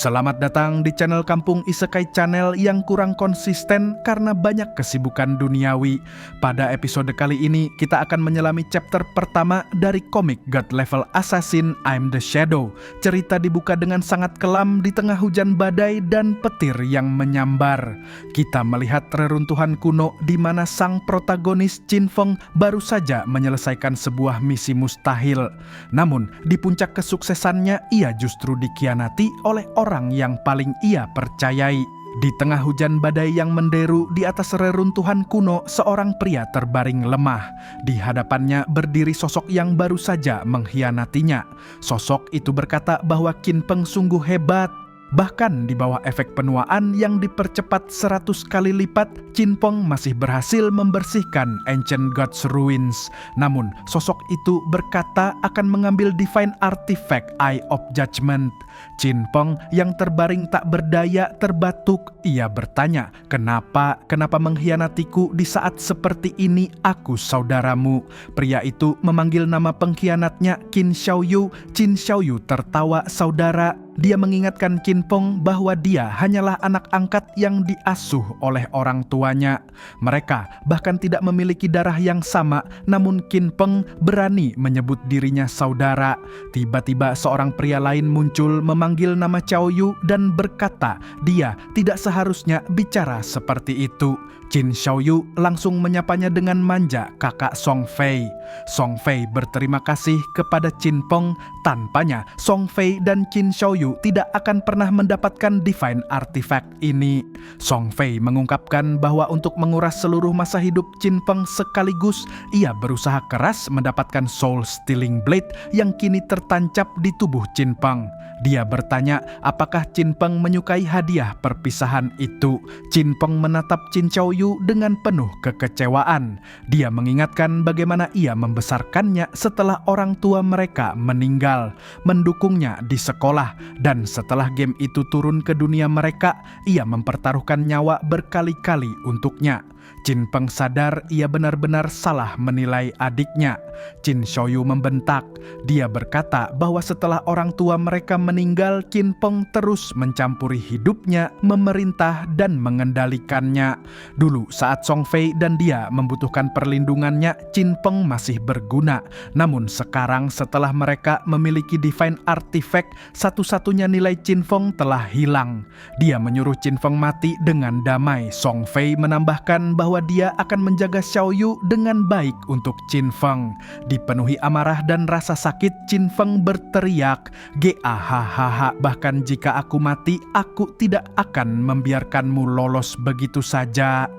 Selamat datang di channel Kampung Isekai Channel yang kurang konsisten karena banyak kesibukan duniawi. Pada episode kali ini, kita akan menyelami chapter pertama dari komik God Level Assassin I'm the Shadow. Cerita dibuka dengan sangat kelam di tengah hujan badai dan petir yang menyambar. Kita melihat reruntuhan kuno di mana sang protagonis Qin Feng baru saja menyelesaikan sebuah misi mustahil. Namun, di puncak kesuksesannya, ia justru dikhianati oleh orang yang paling ia percayai. Di tengah hujan badai yang menderu di atas reruntuhan kuno, seorang pria terbaring lemah. Di hadapannya berdiri sosok yang baru saja mengkhianatinya. Sosok itu berkata bahwa Qin Feng sungguh hebat. Bahkan di bawah efek penuaan yang dipercepat 100 kali lipat, Qin Feng masih berhasil membersihkan Ancient Gods Ruins. Namun, sosok itu berkata akan mengambil Divine Artifact Eye of Judgment. Qin Feng yang terbaring tak berdaya terbatuk. Ia bertanya, Kenapa mengkhianatiku di saat seperti ini? Aku saudaramu." Pria itu memanggil nama pengkhianatnya Qin Xiaoyu. Qin Xiaoyu tertawa, "Saudara." Dia mengingatkan Qin Feng bahwa dia hanyalah anak angkat yang diasuh oleh orang tuanya. Mereka bahkan tidak memiliki darah yang sama, namun Qin Feng berani menyebut dirinya saudara. Tiba-tiba seorang pria lain muncul memanggil nama Xiaoyu dan berkata dia tidak seharusnya bicara seperti itu. Qin Xiaoyu langsung menyapanya dengan manja, "Kakak Song Fei." Song Fei berterima kasih kepada Qin Feng. Tanpanya, Song Fei dan Qin Xiaoyu tidak akan pernah mendapatkan Divine Artifact ini. Song Fei mengungkapkan bahwa untuk menguras seluruh masa hidup Qin Feng sekaligus, ia berusaha keras mendapatkan Soul Stealing Blade yang kini tertancap di tubuh Qin Feng. Dia bertanya apakah Qin Feng menyukai hadiah perpisahan itu. Qin Feng menatap Qin Xiaoyu dengan penuh kekecewaan. Dia mengingatkan bagaimana ia membesarkannya setelah orang tua mereka meninggal, mendukungnya di sekolah, dan setelah game itu turun ke dunia mereka, ia mempertaruhkan nyawa berkali-kali untuknya. Qin Feng sadar ia benar-benar salah menilai adiknya. Qin Xiaoyu membentak. Dia berkata bahwa setelah orang tua mereka meninggal, Qin Feng terus mencampuri hidupnya, memerintah dan mengendalikannya. Dulu saat Song Fei dan dia membutuhkan perlindungannya, Qin Feng masih berguna. Namun sekarang setelah mereka memiliki Divine Artifact, satu-satunya nilai Qin Feng telah hilang. Dia menyuruh Qin Feng mati dengan damai. Song Fei menambahkan bahwa dia akan menjaga Xiaoyu dengan baik untuk Qin Feng. Dipenuhi amarah dan rasa sakit, Qin Feng berteriak, "Gahahaha, bahkan jika aku mati, aku tidak akan membiarkanmu lolos begitu saja."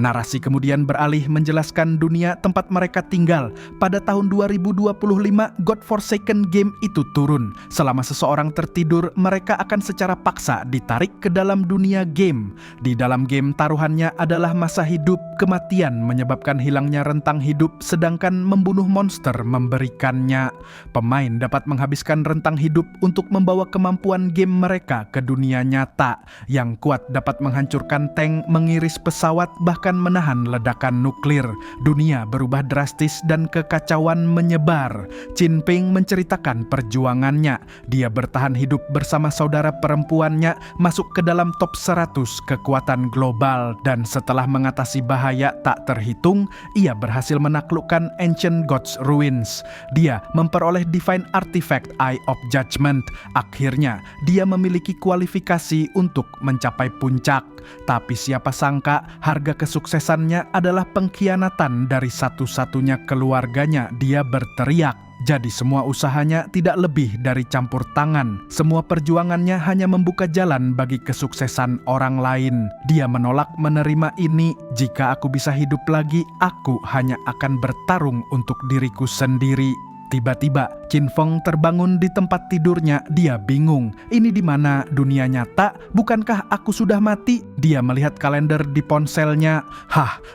Narasi kemudian beralih menjelaskan dunia tempat mereka tinggal. Pada tahun 2025, God Forsaken game itu turun. Selama seseorang tertidur, mereka akan secara paksa ditarik ke dalam dunia game. Di dalam game, taruhannya adalah masa hidup. Kematian menyebabkan hilangnya rentang hidup, sedangkan membunuh monster memberikannya. Pemain dapat menghabiskan rentang hidup untuk membawa kemampuan game mereka ke dunia nyata. Yang kuat dapat menghancurkan tank, mengiris pesawat, bahkan menahan ledakan nuklir. Dunia berubah drastis dan kekacauan menyebar. Qin Feng menceritakan perjuangannya. Dia bertahan hidup bersama saudara perempuannya, masuk ke dalam top 100 kekuatan global, dan setelah mengatasi bahaya tak terhitung, ia berhasil menaklukkan Ancient Gods Ruins. Dia memperoleh Divine Artifact Eye of Judgment. Akhirnya, dia memiliki kualifikasi untuk mencapai puncak. Tapi siapa sangka harga kesuksesannya adalah pengkhianatan dari satu-satunya keluarganya. Dia berteriak. Jadi semua usahanya tidak lebih dari campur tangan. Semua perjuangannya hanya membuka jalan bagi kesuksesan orang lain. Dia menolak menerima ini. "Jika aku bisa hidup lagi, aku hanya akan bertarung untuk diriku sendiri." Tiba-tiba, Qin Feng terbangun di tempat tidurnya. Dia bingung. Ini di mana? Dunia nyata? Bukankah aku sudah mati? Dia melihat kalender di ponselnya.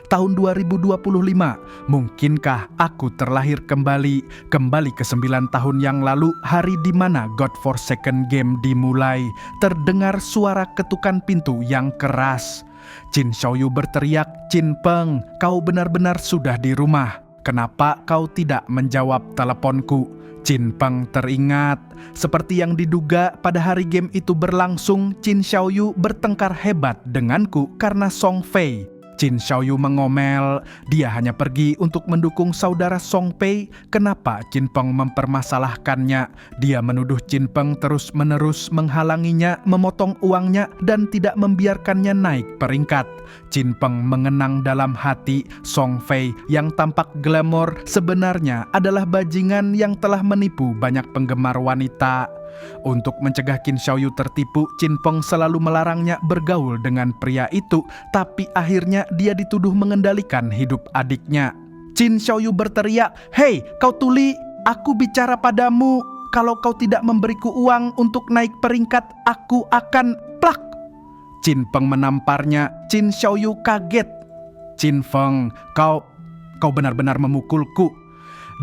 Tahun 2025. Mungkinkah aku terlahir kembali? Kembali ke 9 tahun yang lalu, hari di mana God Forsaken game dimulai. Terdengar suara ketukan pintu yang keras. Qin Xiaoyu berteriak, "Qin Feng, kau benar-benar sudah di rumah." kenapa kau tidak menjawab teleponku?" Qin Peng teringat. Seperti yang diduga, pada hari game itu berlangsung, Qin Xiaoyu bertengkar hebat denganku karena Song Fei. Qin Xiaoyu mengomel, dia hanya pergi untuk mendukung saudara Song Fei. Kenapa Qin Peng mempermasalahkannya? Dia menuduh Qin Peng terus-menerus menghalanginya, memotong uangnya, dan tidak membiarkannya naik peringkat. Qin Peng mengenang dalam hati, Song Fei yang tampak glamor sebenarnya adalah bajingan yang telah menipu banyak penggemar wanita. Untuk mencegah Qin Xiaoyu tertipu, Qin Peng selalu melarangnya bergaul dengan pria itu, tapi akhirnya dia dituduh mengendalikan hidup adiknya. Qin Xiaoyu berteriak, "Hei, kau tuli, aku bicara padamu. Kalau kau tidak memberiku uang untuk naik peringkat, aku akan plak." Qin Peng menamparnya. Qin Xiaoyu kaget. "Qin Peng, kau benar-benar memukulku."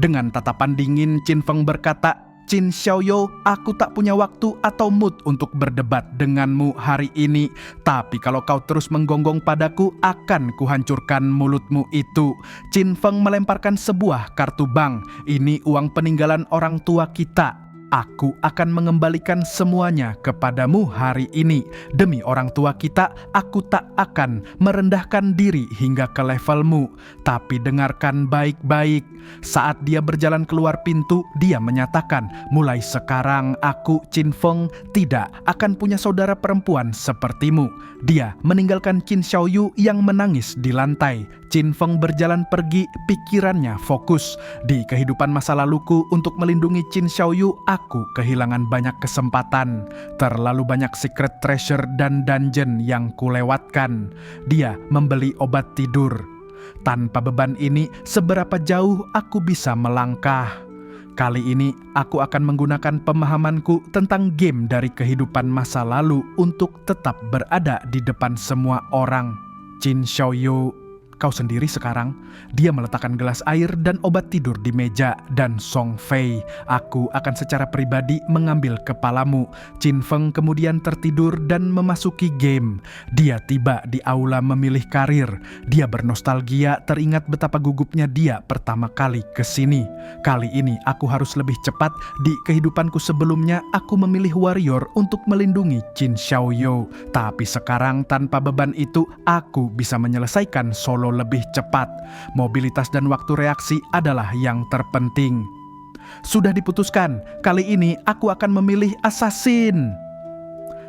Dengan tatapan dingin, Qin Peng berkata, "Qin Xiaoyu, aku tak punya waktu atau mood untuk berdebat denganmu hari ini. Tapi kalau kau terus menggonggong padaku, akan kuhancurkan mulutmu itu." Qin Peng melemparkan sebuah kartu bank. "Ini uang peninggalan orang tua kita. Aku akan mengembalikan semuanya kepadamu hari ini. Demi orang tua kita, aku tak akan merendahkan diri hingga ke levelmu." Tapi dengarkan baik-baik. Saat dia berjalan keluar pintu, dia menyatakan, "Mulai sekarang aku, Qin Peng, tidak akan punya saudara perempuan sepertimu." Dia meninggalkan Qin Xiaoyu yang menangis di lantai. Qin Peng berjalan pergi, pikirannya fokus. "Di kehidupan masa laluku untuk melindungi Qin Xiaoyu, aku kehilangan banyak kesempatan. Terlalu banyak secret treasure dan dungeon yang kulewatkan." Dia membeli obat tidur. "Tanpa beban ini, seberapa jauh aku bisa melangkah? Kali ini aku akan menggunakan pemahamanku tentang game dari kehidupan masa lalu untuk tetap berada di depan semua orang." "Qin Xiaoyu, kau sendiri sekarang?" Dia meletakkan gelas air dan obat tidur di meja. "Dan Song Fei, aku akan secara pribadi mengambil kepalamu." Qin Peng kemudian tertidur dan memasuki game. Dia tiba di aula memilih karir. Dia bernostalgia, teringat betapa gugupnya dia pertama kali ke sini. "Kali ini aku harus lebih cepat. Di kehidupanku sebelumnya, aku memilih warrior untuk melindungi Qin Xiaoyu. Tapi sekarang tanpa beban itu, aku bisa menyelesaikan solo lebih cepat. Mobilitas dan waktu reaksi adalah yang terpenting. Sudah diputuskan, kali ini aku akan memilih assassin."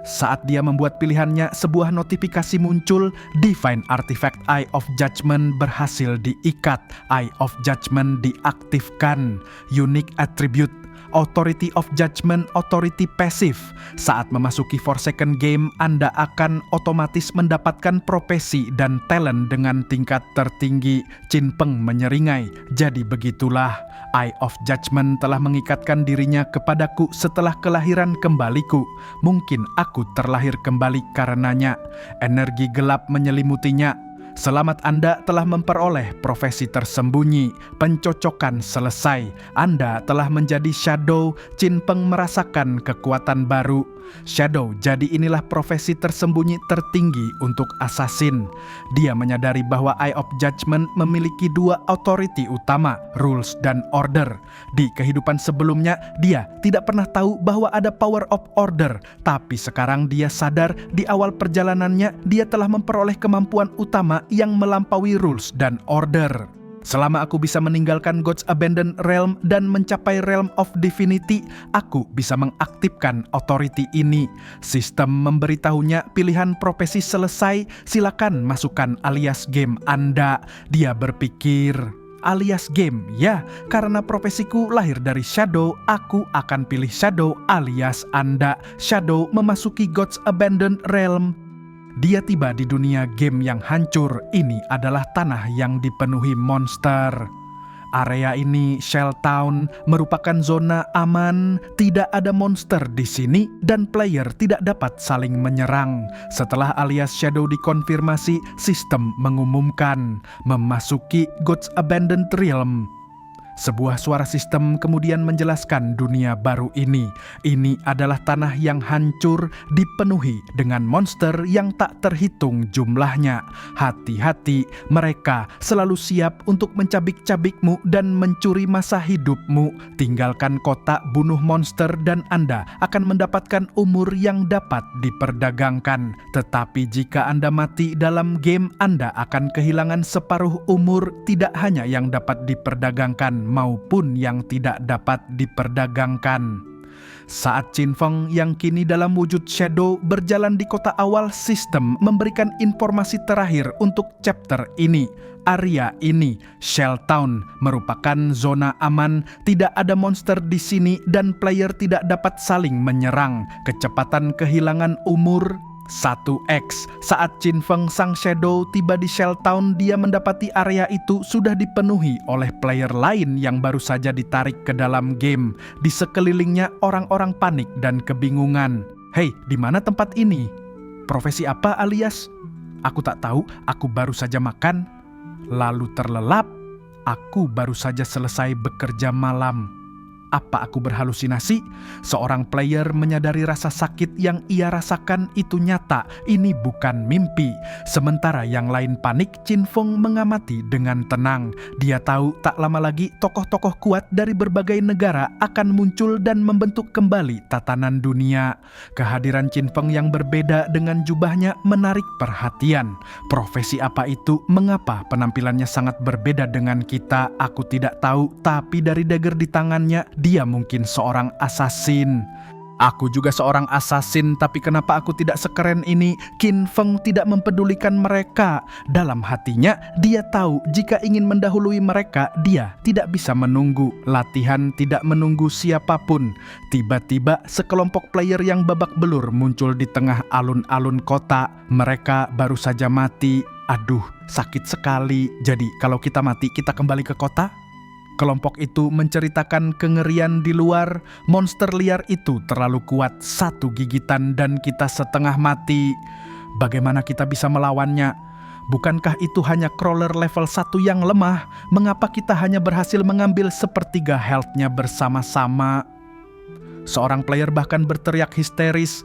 Saat dia membuat pilihannya, sebuah notifikasi muncul. Divine Artifact Eye of Judgment berhasil diikat. Eye of Judgment diaktifkan. Unique Attribute Authority of Judgment, Authority Passive. Saat memasuki Forsaken Game, Anda akan otomatis mendapatkan profesi dan talent dengan tingkat tertinggi. Qin Peng menyeringai. "Jadi begitulah, Eye of Judgment telah mengikatkan dirinya kepadaku setelah kelahiran kembaliku. Mungkin aku terlahir kembali karenanya. Energi gelap menyelimutinya. Selamat, Anda telah memperoleh profesi tersembunyi. Pencocokan selesai. Anda telah menjadi Shadow." Qin Peng merasakan kekuatan baru. Shadow, jadi inilah profesi tersembunyi tertinggi untuk assassin. Dia menyadari bahwa Eye of Judgment memiliki dua authority utama, rules dan order. Di kehidupan sebelumnya, dia tidak pernah tahu bahwa ada power of order. Tapi sekarang dia sadar di awal perjalanannya, dia telah memperoleh kemampuan utama yang melampaui rules dan order. "Selama aku bisa meninggalkan God's Abandoned Realm dan mencapai Realm of Divinity, aku bisa mengaktifkan authority ini." Sistem memberitahunya pilihan profesi selesai, silakan masukkan alias game Anda. Dia berpikir, alias game, ya, karena profesiku lahir dari Shadow, aku akan pilih Shadow alias Anda. Shadow memasuki God's Abandoned Realm. Dia tiba di dunia game yang hancur. Ini adalah tanah yang dipenuhi monster. Area ini, Shell Town, merupakan zona aman. Tidak ada monster di sini dan player tidak dapat saling menyerang. Setelah alias Shadow dikonfirmasi, sistem mengumumkan memasuki God's Abandoned Realm. Sebuah suara sistem kemudian menjelaskan dunia baru ini. Ini adalah tanah yang hancur, dipenuhi dengan monster yang tak terhitung jumlahnya. Hati-hati, mereka selalu siap untuk mencabik-cabikmu dan mencuri masa hidupmu. Tinggalkan kota, bunuh monster, dan Anda akan mendapatkan umur yang dapat diperdagangkan. Tetapi jika Anda mati dalam game, Anda akan kehilangan separuh umur, tidak hanya yang dapat diperdagangkan maupun yang tidak dapat diperdagangkan. Saat Qin Feng yang kini dalam wujud shadow berjalan di kota awal, sistem memberikan informasi terakhir untuk chapter ini. Area ini, Shell Town, merupakan zona aman, tidak ada monster di sini dan player tidak dapat saling menyerang. Kecepatan kehilangan umur 1x. Saat Qin Feng sang shadow tiba di Shell Town, dia mendapati area itu sudah dipenuhi oleh player lain yang baru saja ditarik ke dalam game. Di sekelilingnya orang-orang panik dan kebingungan. Hei, di mana tempat ini? Profesi apa alias? Aku tak tahu, aku baru saja makan. Lalu terlelap, aku baru saja selesai bekerja malam. Apa aku berhalusinasi? Seorang player menyadari rasa sakit yang ia rasakan itu nyata. Ini bukan mimpi. Sementara yang lain panik, Qin Feng mengamati dengan tenang. Dia tahu tak lama lagi tokoh-tokoh kuat dari berbagai negara akan muncul dan membentuk kembali tatanan dunia. Kehadiran Qin Feng yang berbeda dengan jubahnya menarik perhatian. Profesi apa itu? Mengapa penampilannya sangat berbeda dengan kita? Aku tidak tahu, tapi dari dagger di tangannya, dia mungkin seorang assassin. Aku juga seorang assassin, tapi kenapa aku tidak sekeren ini? Qin Feng tidak mempedulikan mereka. Dalam hatinya, dia tahu jika ingin mendahului mereka, dia tidak bisa menunggu. Latihan tidak menunggu siapapun. Tiba-tiba, sekelompok player yang babak belur muncul di tengah alun-alun kota. Mereka baru saja mati. Aduh, sakit sekali. Jadi, kalau kita mati, kita kembali ke kota? Kelompok itu menceritakan kengerian di luar. Monster liar itu terlalu kuat, satu gigitan dan kita setengah mati. Bagaimana kita bisa melawannya? Bukankah itu hanya crawler level 1 yang lemah? Mengapa kita hanya berhasil mengambil sepertiga health-nya bersama-sama? Seorang player bahkan berteriak histeris,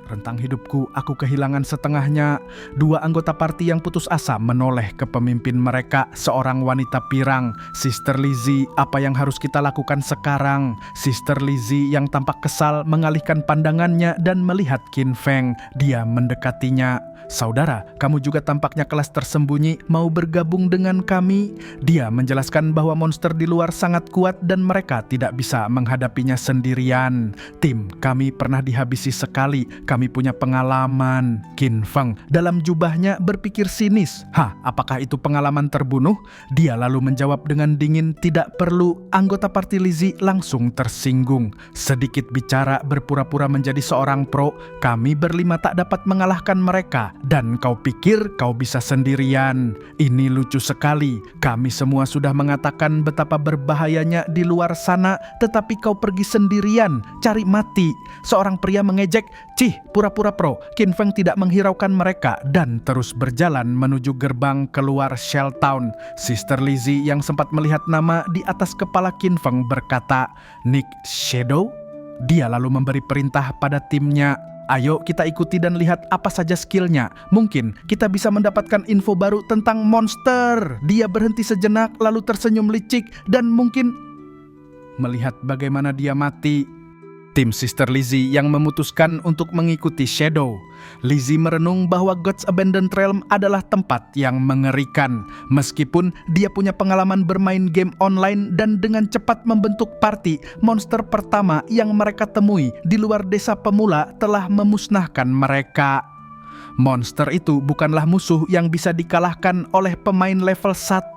rentang hidupku, aku kehilangan setengahnya. Dua anggota party yang putus asa menoleh ke pemimpin mereka, seorang wanita pirang. Sister Lizzie, apa yang harus kita lakukan sekarang? Sister Lizzie yang tampak kesal mengalihkan pandangannya dan melihat Qin Feng. Dia mendekatinya. Saudara, kamu juga tampaknya kelas tersembunyi, mau bergabung dengan kami? Dia menjelaskan bahwa monster di luar sangat kuat dan mereka tidak bisa menghadapinya sendirian. Tim, kami pernah dihabisi sekali, kami punya pengalaman. Qin Feng dalam jubahnya berpikir sinis. Apakah itu pengalaman terbunuh? Dia lalu menjawab dengan dingin, tidak perlu. Anggota party Lizzie langsung tersinggung. Sedikit bicara berpura-pura menjadi seorang pro, kami berlima tak dapat mengalahkan mereka. Dan kau pikir kau bisa sendirian? Ini lucu sekali. Kami semua sudah mengatakan betapa berbahayanya di luar sana, tetapi kau pergi sendirian, cari mati. Seorang pria mengejek, "Cih, pura-pura pro." Qin Feng tidak menghiraukan mereka dan terus berjalan menuju gerbang keluar Shell Town. Sister Lizzie yang sempat melihat nama di atas kepala Qin Feng berkata, "Nick Shadow?" Dia lalu memberi perintah pada timnya, "Ayo kita ikuti dan lihat apa saja skillnya. Mungkin kita bisa mendapatkan info baru tentang monster." Dia berhenti sejenak lalu tersenyum licik dan mungkin melihat bagaimana dia mati. Tim Sister Lizzie yang memutuskan untuk mengikuti Shadow. Lizzie merenung bahwa God's Abandoned Realm adalah tempat yang mengerikan. Meskipun dia punya pengalaman bermain game online dan dengan cepat membentuk party, monster pertama yang mereka temui di luar desa pemula telah memusnahkan mereka. Monster itu bukanlah musuh yang bisa dikalahkan oleh pemain level 1.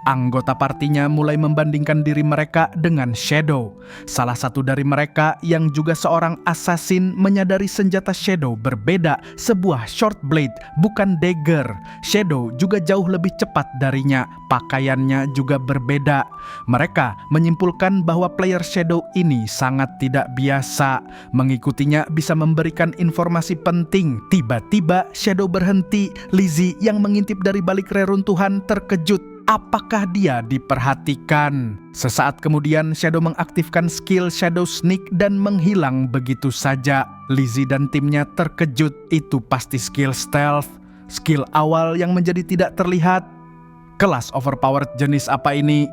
Anggota partinya mulai membandingkan diri mereka dengan Shadow. Salah satu dari mereka yang juga seorang assassin menyadari senjata Shadow berbeda, sebuah short blade, bukan dagger. Shadow juga jauh lebih cepat darinya, pakaiannya juga berbeda. Mereka menyimpulkan bahwa player Shadow ini sangat tidak biasa. Mengikutinya bisa memberikan informasi penting. Tiba-tiba Shadow berhenti. Lizzie yang mengintip dari balik reruntuhan terkejut. apakah dia diperhatikan. Sesaat kemudian Shadow mengaktifkan skill Shadow Sneak dan menghilang begitu saja. Lizzie dan timnya terkejut, itu pasti skill stealth, skill awal yang menjadi tidak terlihat. Kelas overpowered jenis apa ini?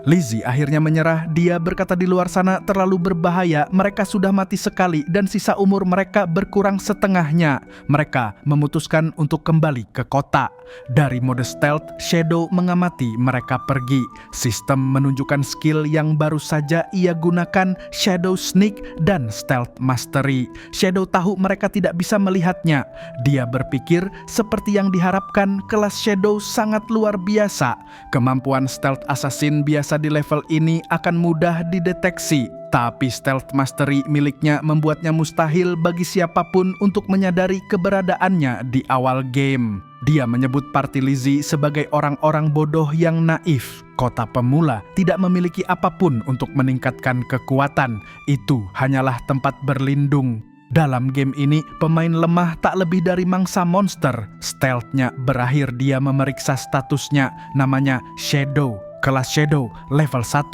Lizzie akhirnya menyerah. Dia berkata di luar sana terlalu berbahaya, mereka sudah mati sekali dan sisa umur mereka berkurang setengahnya. Mereka memutuskan untuk kembali ke kota. Dari mode stealth, Shadow mengamati mereka pergi. Sistem menunjukkan skill yang baru saja ia gunakan, Shadow Sneak dan Stealth Mastery. Shadow tahu mereka tidak bisa melihatnya. Dia berpikir seperti yang diharapkan, kelas Shadow sangat luar biasa. Kemampuan Stealth Assassin biasa di level ini akan mudah dideteksi, tapi Stealth Mastery miliknya membuatnya mustahil bagi siapapun untuk menyadari keberadaannya di awal game. Dia menyebut party Lizzie sebagai orang-orang bodoh yang naif. Kota pemula tidak memiliki apapun untuk meningkatkan kekuatan, itu hanyalah tempat berlindung. Dalam game ini, pemain lemah tak lebih dari mangsa monster. Stealth-nya berakhir dia memeriksa statusnya, namanya Shadow. Kelas Shadow level 1.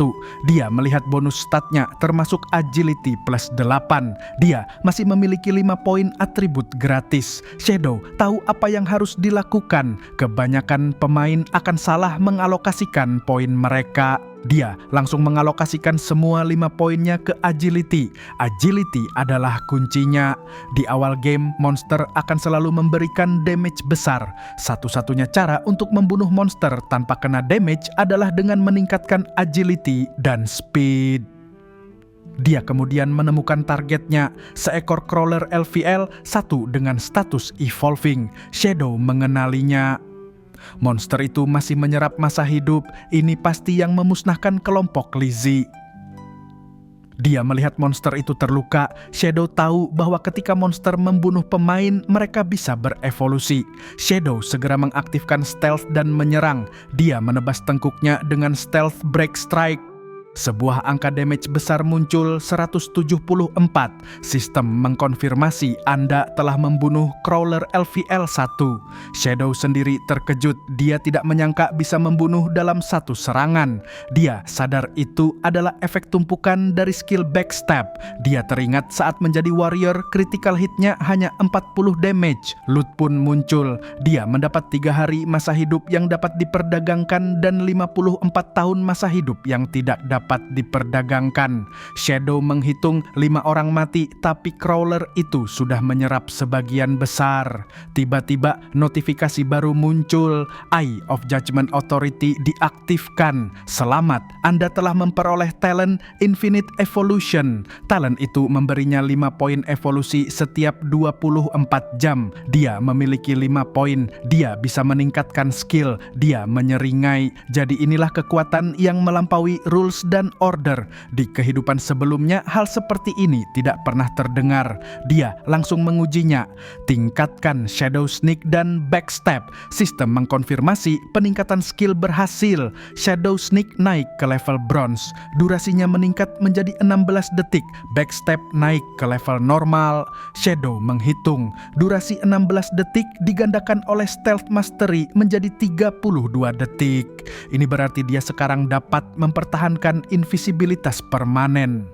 Dia melihat bonus statnya termasuk agility plus 8. Dia masih memiliki 5 poin atribut gratis. Shadow tahu apa yang harus dilakukan. Kebanyakan pemain akan salah mengalokasikan poin mereka. Dia langsung mengalokasikan semua 5 poinnya ke agility. Agility adalah kuncinya. Di awal game, monster akan selalu memberikan damage besar. Satu-satunya cara untuk membunuh monster tanpa kena damage adalah dengan meningkatkan agility dan speed. Dia kemudian menemukan targetnya, seekor crawler LVL 1 dengan status evolving. Shadow mengenalinya. Monster itu masih menyerap masa hidup, ini pasti yang memusnahkan kelompok Lizzie. Dia melihat monster itu terluka. Shadow tahu bahwa ketika monster membunuh pemain, mereka bisa berevolusi. Shadow segera mengaktifkan stealth dan menyerang. Dia menebas tengkuknya dengan stealth break strike. Sebuah angka damage besar muncul, 174. Sistem mengkonfirmasi Anda telah membunuh crawler LVL 1. Shadow sendiri terkejut, dia tidak menyangka bisa membunuh dalam satu serangan. Dia sadar itu adalah efek tumpukan dari skill backstab. Dia teringat saat menjadi warrior, critical hitnya hanya 40 damage. Loot pun muncul. Dia mendapat 3 hari masa hidup yang dapat diperdagangkan dan 54 tahun masa hidup yang tidak dapat diperdagangkan. Shadow menghitung 5 orang mati, tapi crawler itu sudah menyerap sebagian besar. Tiba-tiba notifikasi baru muncul. Eye of Judgment Authority diaktifkan. Selamat, Anda telah memperoleh talent Infinite Evolution. Talent itu memberinya 5 poin evolusi setiap 24 jam. Dia memiliki 5 poin. Dia bisa meningkatkan skill. Dia menyeringai. Jadi inilah kekuatan yang melampaui rules dan order. Di kehidupan sebelumnya, hal seperti ini tidak pernah terdengar. Dia langsung mengujinya. Tingkatkan Shadow Sneak dan Backstab. Sistem mengkonfirmasi peningkatan skill berhasil. Shadow Sneak naik ke level bronze. Durasinya meningkat menjadi 16 detik. Backstab naik ke level normal. Shadow menghitung. Durasi 16 detik digandakan oleh Stealth Mastery menjadi 32 detik. Ini berarti dia sekarang dapat mempertahankan invisibilitas permanen.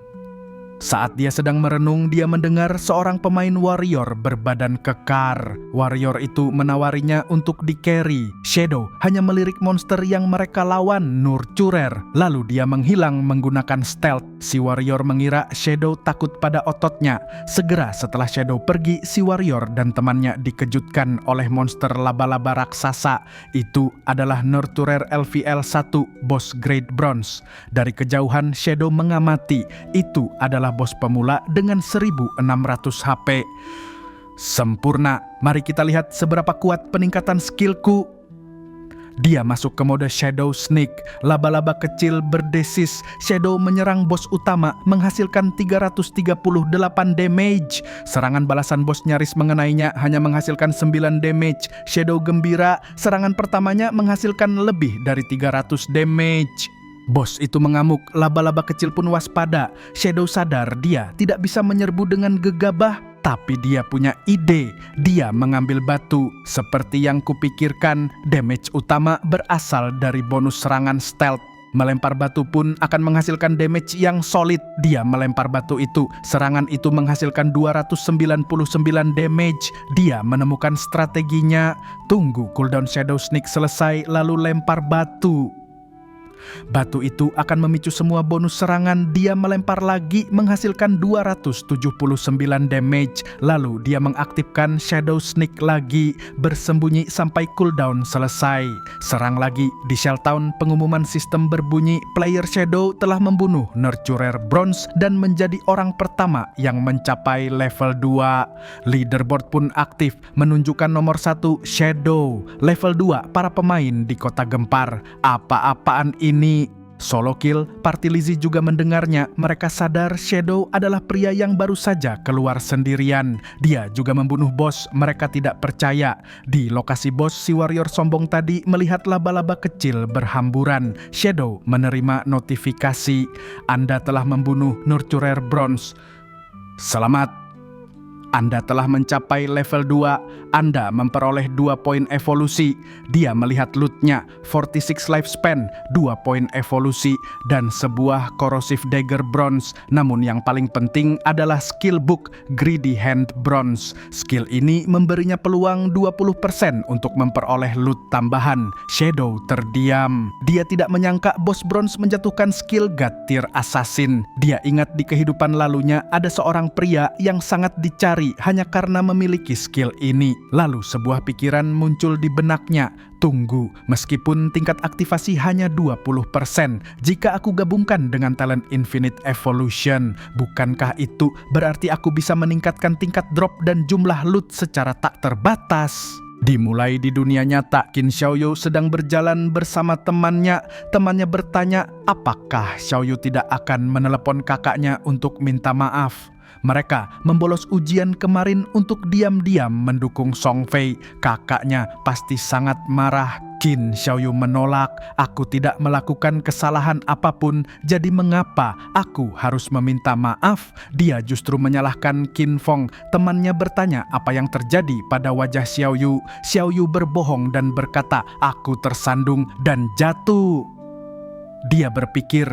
Saat dia sedang merenung, dia mendengar seorang pemain warrior berbadan kekar. Warrior itu menawarinya untuk di-carry. Shadow hanya melirik monster yang mereka lawan, Nurturer. Lalu dia menghilang menggunakan stealth. Si warrior mengira Shadow takut pada ototnya. Segera setelah Shadow pergi, si warrior dan temannya dikejutkan oleh monster laba-laba raksasa. Itu adalah Nurturer LVL 1, bos Grade Bronze. Dari kejauhan, Shadow mengamati. Itu adalah bos pemula dengan 1600 HP. Sempurna. Mari kita lihat seberapa kuat peningkatan skillku. Dia masuk ke mode Shadow Sneak. Laba-laba kecil berdesis. Shadow menyerang bos utama, menghasilkan 338 damage. Serangan balasan bos nyaris mengenainya, hanya menghasilkan 9 damage. Shadow gembira, serangan pertamanya menghasilkan lebih dari 300 damage. Bos itu mengamuk, laba-laba kecil pun waspada. Shadow sadar dia tidak bisa menyerbu dengan gegabah. Tapi dia punya ide. Dia mengambil batu. Seperti yang kupikirkan, damage utama berasal dari bonus serangan stealth. Melempar batu pun akan menghasilkan damage yang solid. Dia melempar batu itu. Serangan itu menghasilkan 299 damage. Dia menemukan strateginya. Tunggu cooldown Shadow Sneak selesai lalu lempar batu. Batu itu akan memicu semua bonus serangan. Dia melempar lagi menghasilkan 279 damage. Lalu dia mengaktifkan Shadow Sneak lagi, bersembunyi sampai cooldown selesai. Serang lagi. Di Shelltown pengumuman sistem berbunyi, player Shadow telah membunuh Nurturer Bronze dan menjadi orang pertama yang mencapai level 2. Leaderboard pun aktif menunjukkan nomor 1 Shadow, level 2 para pemain di Kota Gempar. Apa-apaan ini? Solo kill. Party Lizzie juga mendengarnya. Mereka sadar Shadow adalah pria yang baru saja keluar sendirian. Dia juga membunuh bos. Mereka tidak percaya. Di lokasi bos, si warrior sombong tadi melihat laba-laba kecil berhamburan. Shadow menerima notifikasi. Anda telah membunuh Nurturer Bronze. Selamat. Anda telah mencapai level 2. Anda memperoleh 2 poin evolusi. Dia melihat lootnya, 46 lifespan, 2 poin evolusi, dan sebuah corrosive dagger bronze. Namun yang paling penting adalah skill book Greedy Hand Bronze. Skill ini memberinya peluang 20% untuk memperoleh loot tambahan. Shadow terdiam. Dia tidak menyangka bos bronze menjatuhkan skill God tier assassin. Dia ingat di kehidupan lalunya ada seorang pria yang sangat dicari hanya karena memiliki skill ini. Lalu sebuah pikiran muncul di benaknya. Tunggu, meskipun tingkat aktivasi hanya 20%, jika aku gabungkan dengan talent Infinite Evolution, bukankah itu berarti aku bisa meningkatkan tingkat drop dan jumlah loot secara tak terbatas? Dimulai di dunia nyata, Qin Xiaoyu sedang berjalan bersama temannya. Temannya bertanya, apakah Xiaoyu tidak akan menelepon kakaknya untuk minta maaf? Mereka membolos ujian kemarin untuk diam-diam mendukung Song Fei. Kakaknya pasti sangat marah. Qin Xiaoyu menolak. Aku tidak melakukan kesalahan apapun, jadi mengapa aku harus meminta maaf? Dia justru menyalahkan Qin Fong. Temannya bertanya apa yang terjadi pada wajah Xiaoyu. Xiaoyu berbohong dan berkata, aku tersandung dan jatuh. Dia berpikir,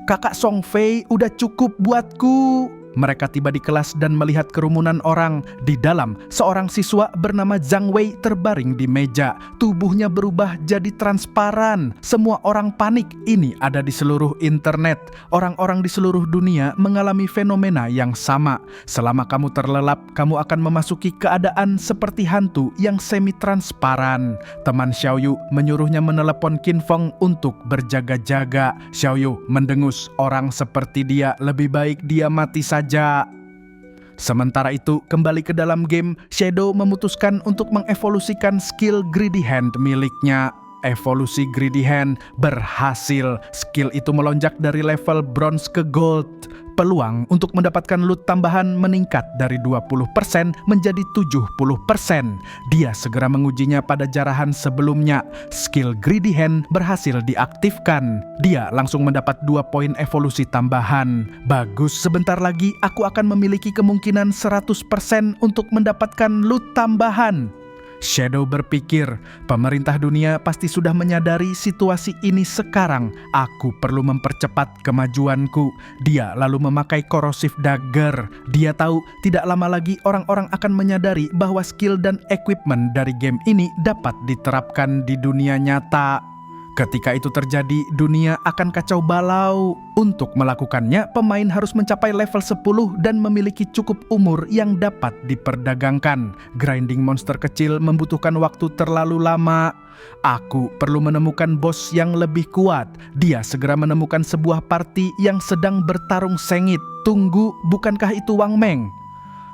kakak Song Fei udah cukup buatku. Mereka tiba di kelas dan melihat kerumunan orang. Di dalam, seorang siswa bernama Zhang Wei terbaring di meja. Tubuhnya berubah jadi transparan. Semua orang panik. Ini ada di seluruh internet. Orang-orang di seluruh dunia mengalami fenomena yang sama. Selama kamu terlelap, kamu akan memasuki keadaan seperti hantu yang semi-transparan. Teman Xiaoyu menyuruhnya menelepon Qin Fong untuk berjaga-jaga. Xiaoyu mendengus, orang seperti dia lebih baik dia mati saja. Sementara itu, kembali ke dalam game, Shadow memutuskan untuk mengevolusikan skill Greedy Hand miliknya. Evolusi Greedy Hand berhasil. Skill itu melonjak dari level bronze ke gold. Peluang untuk mendapatkan loot tambahan meningkat dari 20% menjadi 70%. Dia segera mengujinya pada jarahan sebelumnya. Skill Greedy Hand berhasil diaktifkan. Dia langsung mendapat 2 poin evolusi tambahan. Bagus, sebentar lagi aku akan memiliki kemungkinan 100% untuk mendapatkan loot tambahan. Shadow berpikir, pemerintah dunia pasti sudah menyadari situasi ini sekarang. Aku perlu mempercepat kemajuanku. Dia lalu memakai corrosive dagger. Dia tahu tidak lama lagi orang-orang akan menyadari bahwa skill dan equipment dari game ini dapat diterapkan di dunia nyata. Ketika itu terjadi, dunia akan kacau balau. Untuk melakukannya, pemain harus mencapai level 10 dan memiliki cukup umur yang dapat diperdagangkan. Grinding monster kecil membutuhkan waktu terlalu lama. Aku perlu menemukan bos yang lebih kuat. Dia segera menemukan sebuah party yang sedang bertarung sengit. Tunggu, bukankah itu Wang Meng?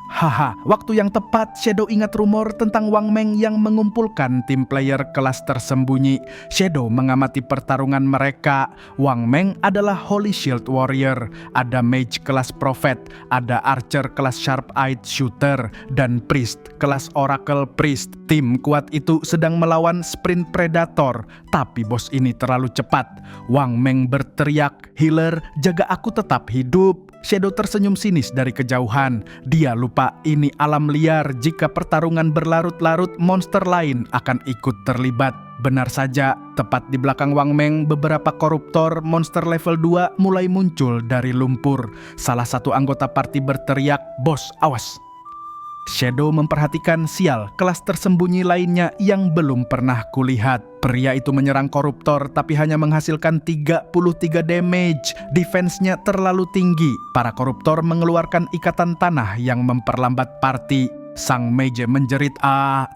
Haha, waktu yang tepat Shadow ingat rumor tentang Wang Meng yang mengumpulkan tim player kelas tersembunyi. Shadow mengamati pertarungan mereka. Wang Meng adalah Holy Shield Warrior, ada Mage kelas Prophet, ada Archer kelas Sharp-Eyed Shooter, dan Priest kelas Oracle Priest. Tim kuat itu sedang melawan Sprint Predator, tapi bos ini terlalu cepat. Wang Meng berteriak, "Healer, jaga aku tetap hidup." Shadow tersenyum sinis dari kejauhan. Dia lupa lupa ini alam liar. Jika pertarungan berlarut-larut, monster lain akan ikut terlibat. Benar saja, tepat di belakang Wang Meng, beberapa koruptor monster level 2 mulai muncul dari lumpur. Salah satu anggota party berteriak, "Bos, awas!" Shadow memperhatikan sial, kelas tersembunyi lainnya yang belum pernah kulihat. Pria itu menyerang koruptor tapi hanya menghasilkan 33 damage. Defense-nya terlalu tinggi. Para koruptor mengeluarkan ikatan tanah yang memperlambat party. Sang mage menjerit,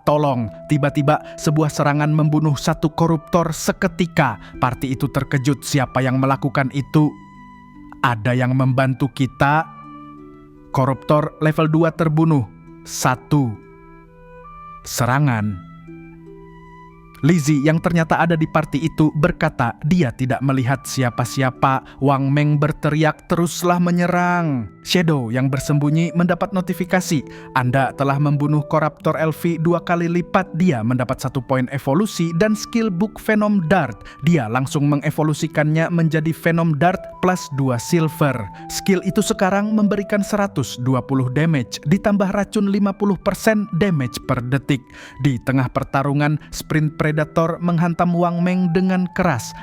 tolong." Tiba-tiba sebuah serangan membunuh satu koruptor seketika. Party itu terkejut, siapa yang melakukan itu? Ada yang membantu kita? Koruptor level 2 terbunuh. 1 serangan. Lizzie yang ternyata ada di party itu berkata dia tidak melihat siapa-siapa. Wang Meng berteriak, "Teruslah menyerang." Shadow yang bersembunyi mendapat notifikasi, "Anda telah membunuh koruptor LV 2 kali lipat." Dia mendapat 1 poin evolusi dan skill book Venom Dart. Dia langsung mengevolusikannya menjadi Venom Dart plus 2 silver. Skill itu sekarang memberikan 120 damage ditambah racun 50% damage per detik. Di tengah pertarungan, sprint Predator menghantam Wang Meng dengan keras.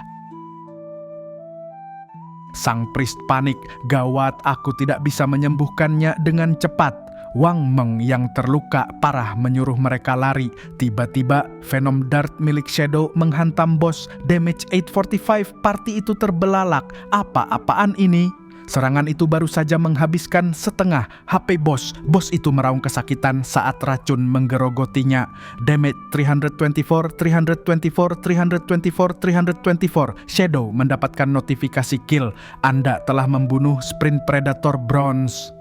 Sang priest panik, "Gawat, aku tidak bisa menyembuhkannya dengan cepat." Wang Meng yang terluka parah menyuruh mereka lari. Tiba-tiba Venom Dart milik Shadow menghantam bos. Damage 845, party itu terbelalak. Apa-apaan ini? Serangan itu baru saja menghabiskan setengah HP bos. Bos itu meraung kesakitan saat racun menggerogotinya. Damage 324, 324, 324, 324. Shadow mendapatkan notifikasi kill. Anda telah membunuh Sprint Predator Bronze.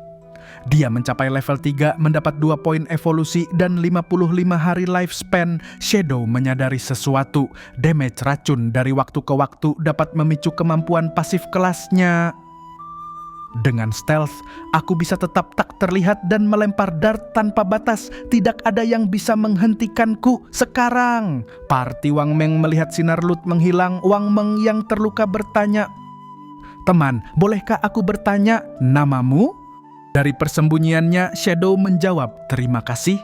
Dia mencapai level 3, mendapat 2 poin evolusi dan 55 hari lifespan. Shadow menyadari sesuatu. Damage racun dari waktu ke waktu dapat memicu kemampuan pasif kelasnya. Dengan stealth, aku bisa tetap tak terlihat dan melempar dart tanpa batas. Tidak ada yang bisa menghentikanku sekarang. Party Wang Meng melihat sinar loot menghilang. Wang Meng yang terluka bertanya, "Teman, bolehkah aku bertanya namamu?" Dari persembunyiannya, Shadow menjawab, "Terima kasih."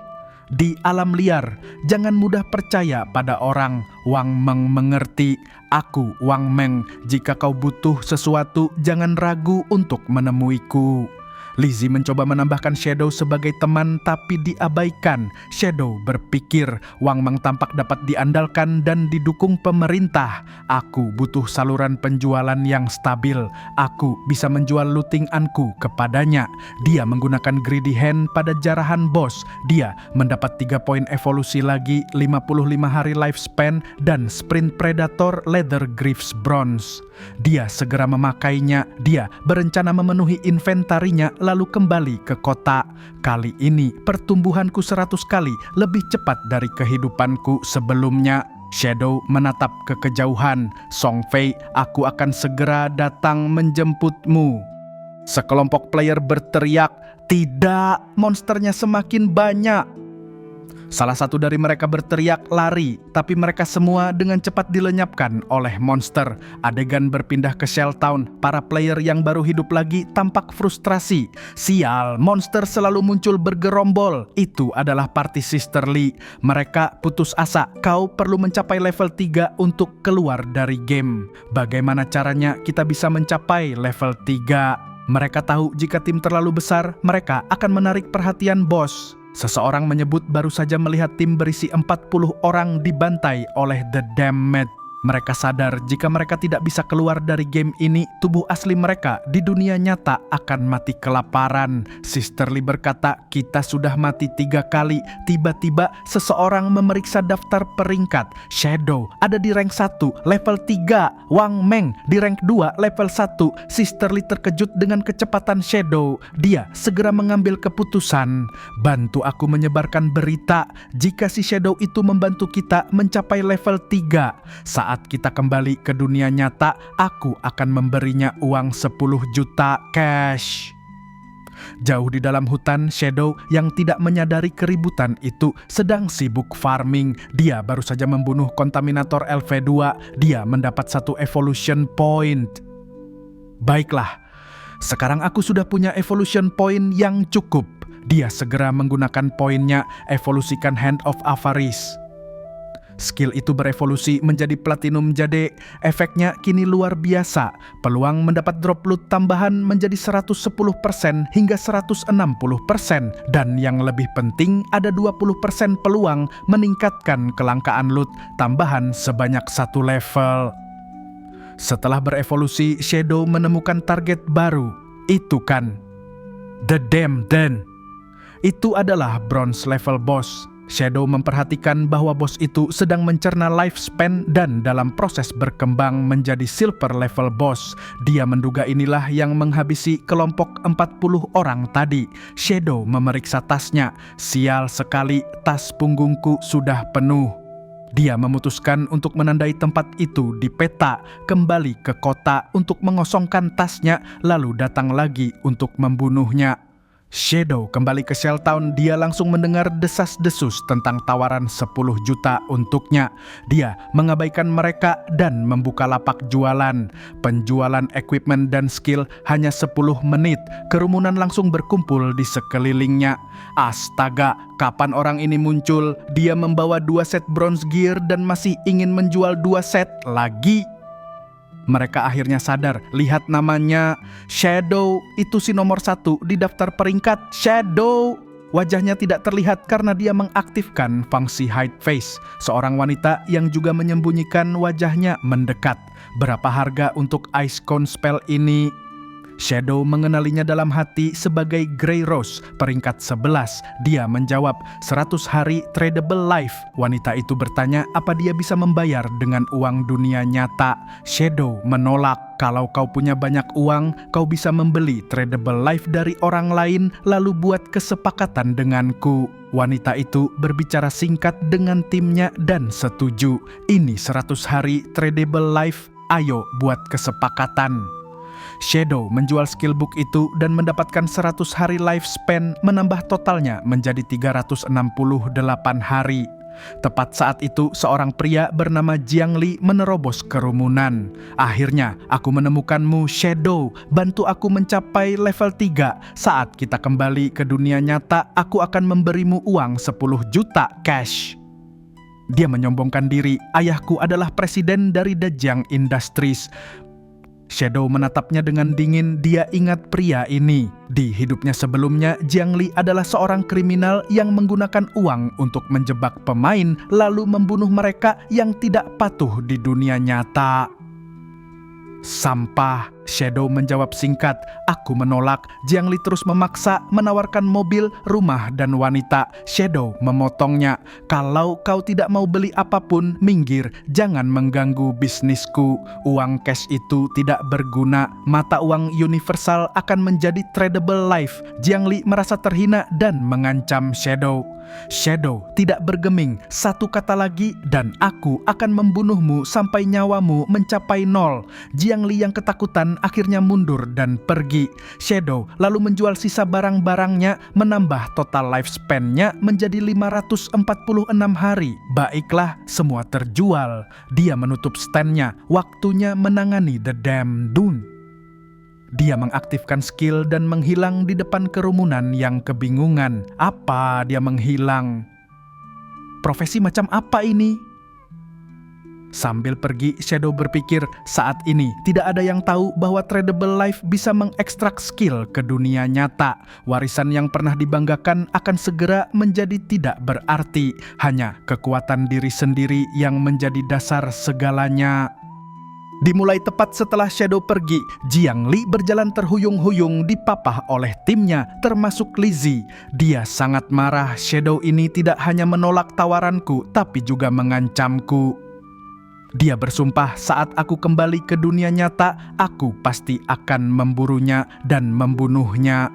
Di alam liar, jangan mudah percaya pada orang. Wang Meng mengerti. "Aku Wang Meng, jika kau butuh sesuatu, jangan ragu untuk menemuiku." Lizzie mencoba menambahkan Shadow sebagai teman tapi diabaikan. Shadow berpikir Wang Meng tampak dapat diandalkan dan didukung pemerintah. "Aku butuh saluran penjualan yang stabil. Aku bisa menjual looting-anku kepadanya." Dia menggunakan Greedy Hand pada jarahan bos. Dia mendapat 3 poin evolusi lagi, 55 hari lifespan, dan Sprint Predator Leather Greaves Bronze. Dia segera memakainya. Dia berencana memenuhi inventarinya lalu kembali ke kota. Kali ini pertumbuhanku 100 kali lebih cepat dari kehidupanku sebelumnya. Shadow menatap ke kejauhan. "Song Fei, aku akan segera datang menjemputmu." Sekelompok player berteriak, "Tidak!" Monsternya semakin banyak. Salah satu dari mereka berteriak, "Lari!" Tapi mereka semua dengan cepat dilenyapkan oleh monster. Adegan berpindah ke Shell Town. Para player yang baru hidup lagi tampak frustrasi. "Sial, monster selalu muncul bergerombol." Itu adalah party Sister Lee. Mereka putus asa. "Kau perlu mencapai level 3 untuk keluar dari game." "Bagaimana caranya kita bisa mencapai level 3? Mereka tahu jika tim terlalu besar, mereka akan menarik perhatian bos. Seseorang menyebut baru saja melihat tim berisi 40 orang dibantai oleh The Damned. Mereka sadar jika mereka tidak bisa keluar dari game ini, tubuh asli mereka di dunia nyata akan mati kelaparan. Sister Lee berkata, "Kita sudah mati 3 kali. Tiba-tiba seseorang memeriksa daftar peringkat. Shadow ada di rank 1, level 3. Wang Meng di rank 2, level 1. Sister Lee terkejut dengan kecepatan Shadow. Dia segera mengambil keputusan. "Bantu aku menyebarkan berita. Jika si Shadow itu membantu kita mencapai level 3. Saat kita kembali ke dunia nyata, aku akan memberinya uang 10 juta cash." Jauh di dalam hutan, Shadow yang tidak menyadari keributan itu sedang sibuk farming. Dia baru saja membunuh kontaminator LV2. Dia mendapat 1 evolution point. "Baiklah, sekarang aku sudah punya evolution point yang cukup." Dia segera menggunakan poinnya, evolusikan Hand of Avarice. Skill itu berevolusi menjadi Platinum Jade. Efeknya kini luar biasa. Peluang mendapat drop loot tambahan menjadi 110% hingga 160%. Dan yang lebih penting, ada 20% peluang meningkatkan kelangkaan loot tambahan sebanyak 1 level. Setelah berevolusi, Shadow menemukan target baru. Itu kan The Damned Den. Itu adalah bronze level boss. Shadow memperhatikan bahwa bos itu sedang mencerna lifespan dan dalam proses berkembang menjadi silver level boss. Dia menduga inilah yang menghabisi kelompok 40 orang tadi. Shadow memeriksa tasnya. Sial sekali, tas punggungku sudah penuh. Dia memutuskan untuk menandai tempat itu di peta, kembali ke kota untuk mengosongkan tasnya, lalu datang lagi untuk membunuhnya. Shadow kembali ke Shelltown. Dia langsung mendengar desas-desus tentang tawaran 10 juta untuknya. Dia mengabaikan mereka dan membuka lapak jualan. Penjualan equipment dan skill hanya 10 menit. Kerumunan langsung berkumpul di sekelilingnya. Astaga, kapan orang ini muncul? Dia membawa 2 set bronze gear dan masih ingin menjual 2 set lagi. Mereka akhirnya sadar, lihat namanya, Shadow, itu si nomor 1 di daftar peringkat. Shadow! Wajahnya tidak terlihat karena dia mengaktifkan fungsi hide face. Seorang wanita yang juga menyembunyikan wajahnya mendekat. Berapa harga untuk Ice Cone spell ini? Shadow mengenalinya dalam hati sebagai Grey Rose, peringkat 11. Dia menjawab, 100 hari tradable life. Wanita itu bertanya apa dia bisa membayar dengan uang dunia nyata. Shadow menolak. Kalau kau punya banyak uang, kau bisa membeli tradable life dari orang lain lalu buat kesepakatan denganku. Wanita itu berbicara singkat dengan timnya dan setuju. Ini 100 hari tradable life, ayo buat kesepakatan. Shadow menjual skill book itu dan mendapatkan 100 hari lifespan, menambah totalnya menjadi 368 hari. Tepat saat itu, seorang pria bernama Jiang Li menerobos kerumunan. Akhirnya, aku menemukanmu, Shadow. Bantu aku mencapai level 3. Saat kita kembali ke dunia nyata, aku akan memberimu uang 10 juta cash. Dia menyombongkan diri, ayahku adalah presiden dari The Jiang Industries. Shadow menatapnya dengan dingin. Dia ingat pria ini. Di hidupnya sebelumnya, Jiang Li adalah seorang kriminal yang menggunakan uang untuk menjebak pemain lalu membunuh mereka yang tidak patuh di dunia nyata. Sampah, Shadow menjawab singkat. Aku menolak. Jiang Li terus memaksa, menawarkan mobil, rumah, dan wanita. Shadow memotongnya. Kalau kau tidak mau beli apapun, minggir. Jangan mengganggu bisnisku. Uang cash itu tidak berguna. Mata uang universal akan menjadi tradable life. Jiang Li merasa terhina dan mengancam Shadow. Shadow tidak bergeming. 1 kata lagi dan aku akan membunuhmu sampai nyawamu mencapai 0. Jiang Li yang ketakutan akhirnya mundur dan pergi. Shadow lalu menjual sisa barang-barangnya, menambah total lifespan-nya menjadi 546 hari. Baiklah, semua terjual. Dia menutup stand-nya. Waktunya menangani The Damned Den. Dia mengaktifkan skill dan menghilang di depan kerumunan yang kebingungan. Apa dia menghilang? Profesi macam apa ini? Sambil pergi, Shadow berpikir, saat ini tidak ada yang tahu bahwa tradable life bisa mengekstrak skill ke dunia nyata. Warisan yang pernah dibanggakan akan segera menjadi tidak berarti. Hanya kekuatan diri sendiri yang menjadi dasar segalanya. Dimulai tepat setelah Shadow pergi, Jiang Li berjalan terhuyung-huyung dipapah oleh timnya, termasuk Lizzie. Dia sangat marah. Shadow ini tidak hanya menolak tawaranku, tapi juga mengancamku. Dia bersumpah, saat aku kembali ke dunia nyata, aku pasti akan memburunya dan membunuhnya.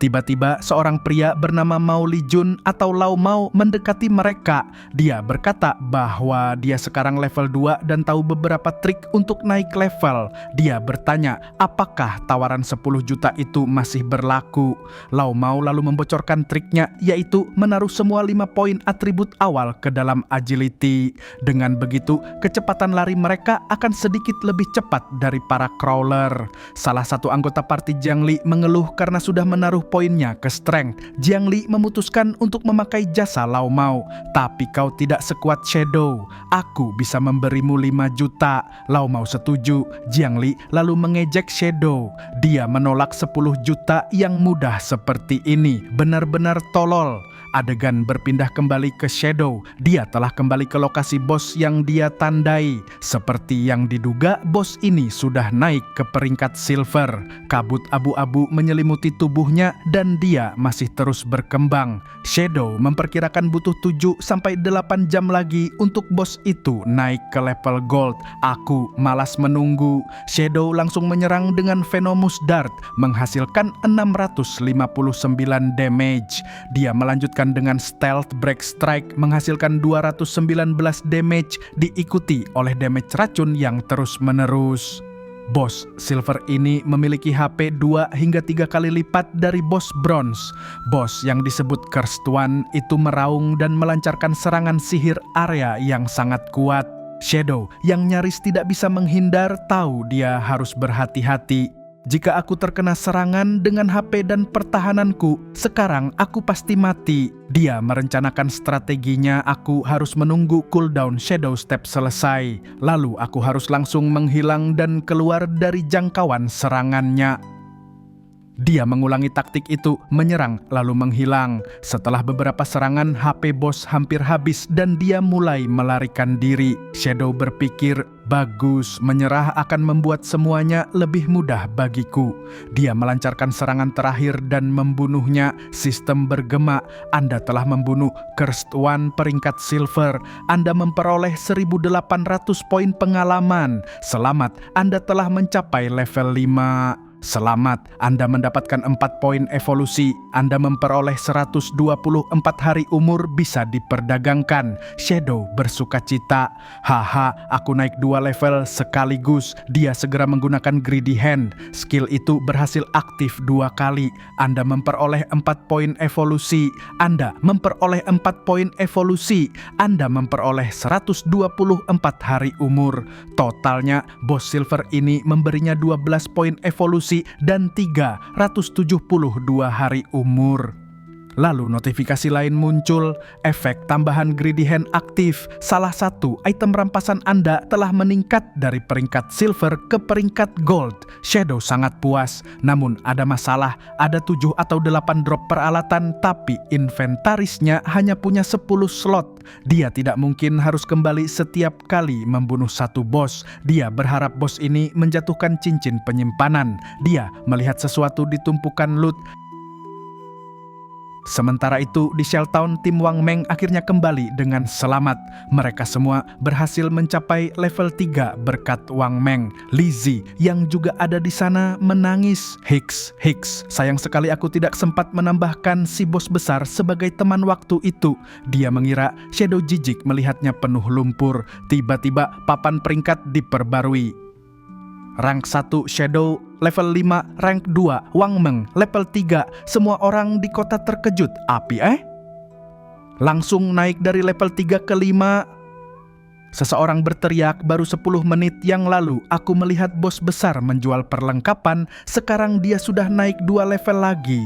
Tiba-tiba seorang pria bernama Mao Li Jun atau Lau Mao mendekati mereka. Dia berkata bahwa dia sekarang level 2 dan tahu beberapa trik untuk naik level. Dia bertanya, apakah tawaran 10 juta itu masih berlaku? Lau Mao lalu membocorkan triknya, yaitu menaruh semua 5 poin atribut awal ke dalam agility. Dengan begitu, kecepatan lari mereka akan sedikit lebih cepat dari para crawler. Salah satu anggota party Jiang Li mengeluh karena sudah menaruh poinnya ke strength. Jiang Li memutuskan untuk memakai jasa Lao Mao. Tapi kau tidak sekuat Shadow. Aku bisa memberimu 5 juta. Lao Mao setuju. Jiang Li lalu mengejek Shadow. Dia menolak 10 juta yang mudah seperti ini. Benar-benar tolol. Adegan berpindah kembali ke Shadow. Dia telah kembali ke lokasi bos yang dia tandai. Seperti yang diduga, bos ini sudah naik ke peringkat silver. Kabut abu-abu menyelimuti tubuhnya dan dia masih terus berkembang. Shadow memperkirakan butuh 7-8 jam lagi untuk bos itu naik ke level gold. Aku malas menunggu. Shadow langsung menyerang dengan Venomous Dart, menghasilkan 659 damage. Dia melanjutkan dengan Stealth Break Strike, menghasilkan 219 damage, diikuti oleh damage racun yang terus-menerus. Bos silver ini memiliki HP 2 hingga 3 kali lipat dari bos bronze. Bos yang disebut Cursed One itu meraung dan melancarkan serangan sihir area yang sangat kuat. Shadow yang nyaris tidak bisa menghindar tahu dia harus berhati-hati. Jika aku terkena serangan dengan HP dan pertahananku, sekarang aku pasti mati. Dia merencanakan strateginya. Aku harus menunggu cooldown Shadow Step selesai. Lalu aku harus langsung menghilang dan keluar dari jangkauan serangannya. Dia mengulangi taktik itu, menyerang lalu menghilang. Setelah beberapa serangan, HP bos hampir habis dan dia mulai melarikan diri. Shadow berpikir, bagus, menyerah akan membuat semuanya lebih mudah bagiku. Dia melancarkan serangan terakhir dan membunuhnya. Sistem bergema, Anda telah membunuh Cursed One peringkat silver. Anda memperoleh 1800 poin pengalaman. Selamat, Anda telah mencapai level 5. Selamat, Anda mendapatkan 4 poin evolusi. Anda memperoleh 124 hari umur bisa diperdagangkan. Shadow bersuka cita. Haha, aku naik 2 level sekaligus. Dia segera menggunakan Greedy Hand. Skill itu berhasil aktif 2 kali. Anda memperoleh 4 poin evolusi. Anda memperoleh 4 poin evolusi. Anda memperoleh 124 hari umur. Totalnya, bos silver ini memberinya 12 poin evolusi dan 372 hari umur. Lalu notifikasi lain muncul, efek tambahan Greedy Hand aktif. Salah satu item rampasan Anda telah meningkat dari peringkat silver ke peringkat gold. Shadow sangat puas, namun ada masalah. Ada 7 atau 8 drop peralatan, tapi inventarisnya hanya punya 10 slot. Dia tidak mungkin harus kembali setiap kali membunuh satu bos. Dia berharap bos ini menjatuhkan cincin penyimpanan. Dia melihat sesuatu di tumpukan loot. Sementara itu, di Shelltown, tim Wang Meng akhirnya kembali dengan selamat. Mereka semua berhasil mencapai level 3 berkat Wang Meng. Lizzie yang juga ada di sana menangis. Hicks, sayang sekali aku tidak sempat menambahkan si bos besar sebagai teman waktu itu. Dia mengira Shadow jijik melihatnya penuh lumpur. Tiba-tiba papan peringkat diperbarui. Rank 1 Shadow, level 5, rank 2 Wang Meng, level 3. Semua orang di kota terkejut. Api langsung naik dari level 3 ke 5. Seseorang berteriak, baru 10 menit yang lalu aku melihat bos besar menjual perlengkapan. Sekarang dia sudah naik 2 level lagi.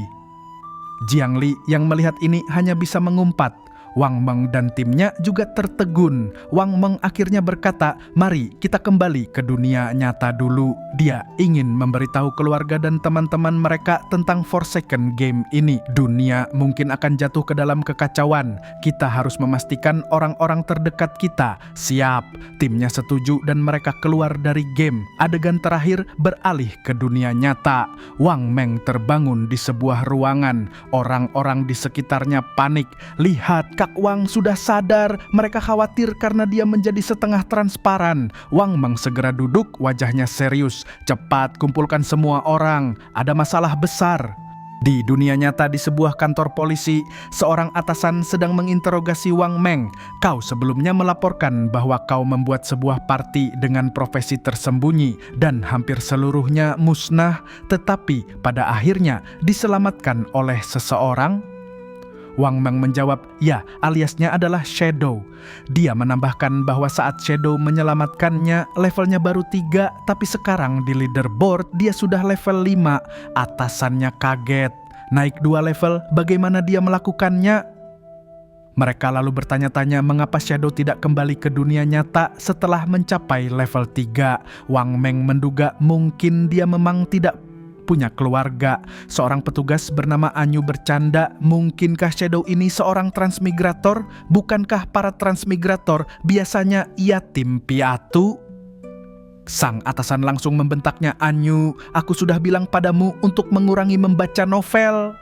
Jiang Li yang melihat ini hanya bisa mengumpat. Wang Meng dan timnya juga tertegun. Wang Meng akhirnya berkata, mari kita kembali ke dunia nyata dulu. Dia ingin memberitahu keluarga dan teman-teman mereka tentang Forsaken game ini. Dunia mungkin akan jatuh ke dalam kekacauan. Kita harus memastikan orang-orang terdekat kita siap. Timnya setuju dan mereka keluar dari game. Adegan terakhir beralih ke dunia nyata. Wang Meng terbangun di sebuah ruangan. Orang-orang di sekitarnya panik. Lihat, Kak Wang sudah sadar. Mereka khawatir karena dia menjadi setengah transparan. Wang Meng segera duduk, wajahnya serius. Cepat kumpulkan semua orang. Ada masalah besar. Di dunia nyata di sebuah kantor polisi, seorang atasan sedang menginterogasi Wang Meng. Kau sebelumnya melaporkan bahwa kau membuat sebuah party dengan profesi tersembunyi dan hampir seluruhnya musnah, tetapi pada akhirnya diselamatkan oleh seseorang. Wang Meng menjawab, ya, aliasnya adalah Shadow. Dia menambahkan bahwa saat Shadow menyelamatkannya, levelnya baru 3, tapi sekarang di leaderboard dia sudah level 5. Atasannya kaget. Naik 2 level, bagaimana dia melakukannya? Mereka lalu bertanya-tanya mengapa Shadow tidak kembali ke dunia nyata setelah mencapai level 3. Wang Meng menduga mungkin dia memang tidak punya keluarga. Seorang petugas bernama Anyu bercanda, mungkinkah Shadow ini seorang transmigrator? Bukankah para transmigrator biasanya yatim piatu? Sang atasan langsung membentaknya, Anyu, aku sudah bilang padamu untuk mengurangi membaca novel.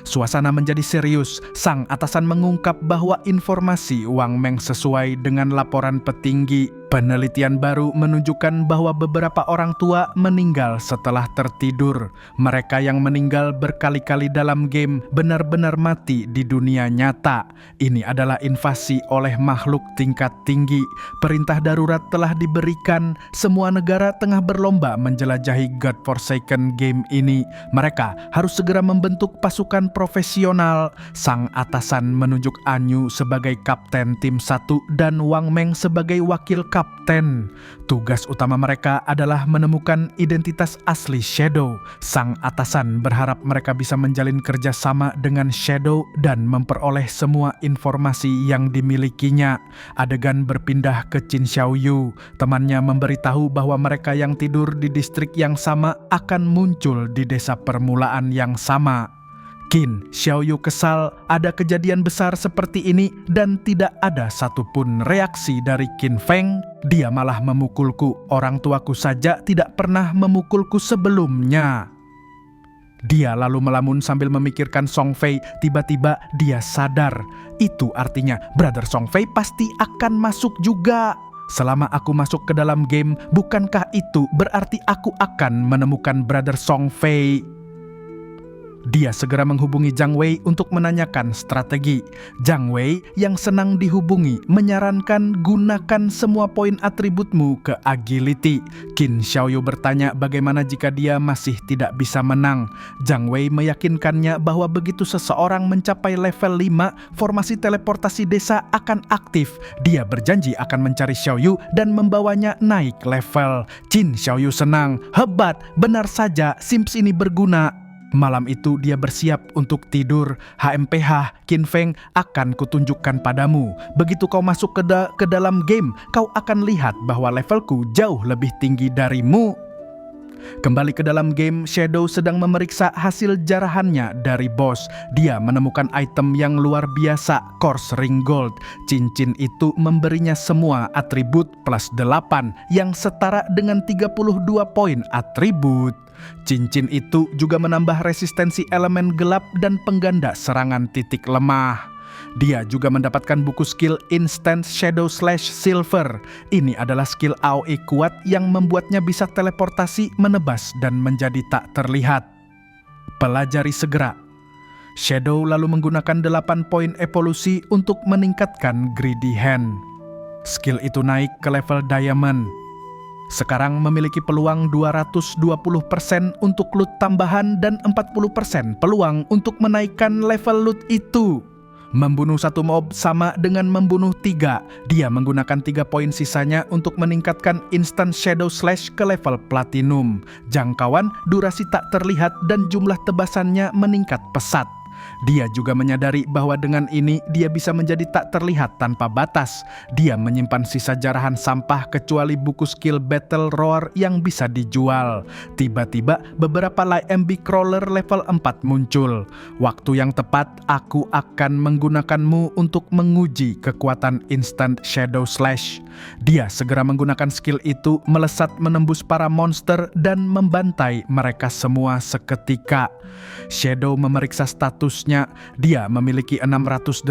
Suasana menjadi serius. Sang atasan mengungkap bahwa informasi Wang Meng sesuai dengan laporan petinggi. Penelitian baru menunjukkan bahwa beberapa orang tua meninggal setelah tertidur. Mereka yang meninggal berkali-kali dalam game benar-benar mati di dunia nyata. Ini adalah invasi oleh makhluk tingkat tinggi. Perintah darurat telah diberikan. Semua negara tengah berlomba menjelajahi Godforsaken game ini. Mereka harus segera membentuk pasukan profesional. Sang atasan menunjuk Anyu sebagai kapten tim 1 dan Wang Meng sebagai wakil kapten. Tugas utama mereka adalah menemukan identitas asli Shadow. Sang atasan berharap mereka bisa menjalin kerjasama dengan Shadow dan memperoleh semua informasi yang dimilikinya. Adegan berpindah ke Qin Xiaoyu. Temannya memberitahu bahwa mereka yang tidur di distrik yang sama akan muncul di desa permulaan yang sama. Qin Xiaoyu kesal ada kejadian besar seperti ini dan tidak ada satupun reaksi dari Qin Feng. Dia malah memukulku, orang tuaku saja tidak pernah memukulku sebelumnya. Dia lalu melamun sambil memikirkan Song Fei. Tiba-tiba dia sadar. Itu artinya Brother Song Fei pasti akan masuk juga. Selama aku masuk ke dalam game, bukankah itu berarti aku akan menemukan Brother Song Fei? Dia segera menghubungi Zhang Wei untuk menanyakan strategi. Zhang Wei yang senang dihubungi menyarankan gunakan semua poin atributmu ke agility. Qin Xiaoyu bertanya bagaimana jika dia masih tidak bisa menang. Zhang Wei meyakinkannya bahwa begitu seseorang mencapai level 5, formasi teleportasi desa akan aktif. Dia berjanji akan mencari Xiaoyu dan membawanya naik level. Qin Xiaoyu senang. Hebat, benar saja Sims ini berguna. Malam itu dia bersiap untuk tidur. HMPH, Qin Feng akan kutunjukkan padamu. Begitu kau masuk ke dalam game, kau akan lihat bahwa levelku jauh lebih tinggi darimu. Kembali ke dalam game, Shadow sedang memeriksa hasil jarahannya dari bos. Dia menemukan item yang luar biasa, Course Ring Gold. Cincin itu memberinya semua atribut plus 8 yang setara dengan 32 poin atribut. Cincin itu juga menambah resistensi elemen gelap dan pengganda serangan titik lemah. Dia juga mendapatkan buku skill Instant Shadow Slash Silver. Ini adalah skill AoE kuat yang membuatnya bisa teleportasi, menebas, dan menjadi tak terlihat. Pelajari segera. Shadow lalu menggunakan 8 poin evolusi untuk meningkatkan Greedy Hand. Skill itu naik ke level Diamond. Sekarang memiliki peluang 220% untuk loot tambahan dan 40% peluang untuk menaikkan level loot itu. Membunuh satu mob sama dengan membunuh 3. Dia menggunakan 3 poin sisanya untuk meningkatkan Instant Shadow Slash ke level Platinum. Jangkauan, durasi tak terlihat, dan jumlah tebasannya meningkat pesat. Dia juga menyadari bahwa dengan ini dia bisa menjadi tak terlihat tanpa batas. Dia menyimpan sisa jarahan sampah kecuali buku skill Battle Roar yang bisa dijual. Tiba-tiba beberapa LMB crawler level 4 muncul. Waktu yang tepat, aku akan menggunakanmu untuk menguji kekuatan Instant Shadow Slash. Dia segera menggunakan skill itu, melesat menembus para monster dan membantai mereka semua seketika. Shadow memeriksa statusnya. Dia memiliki 618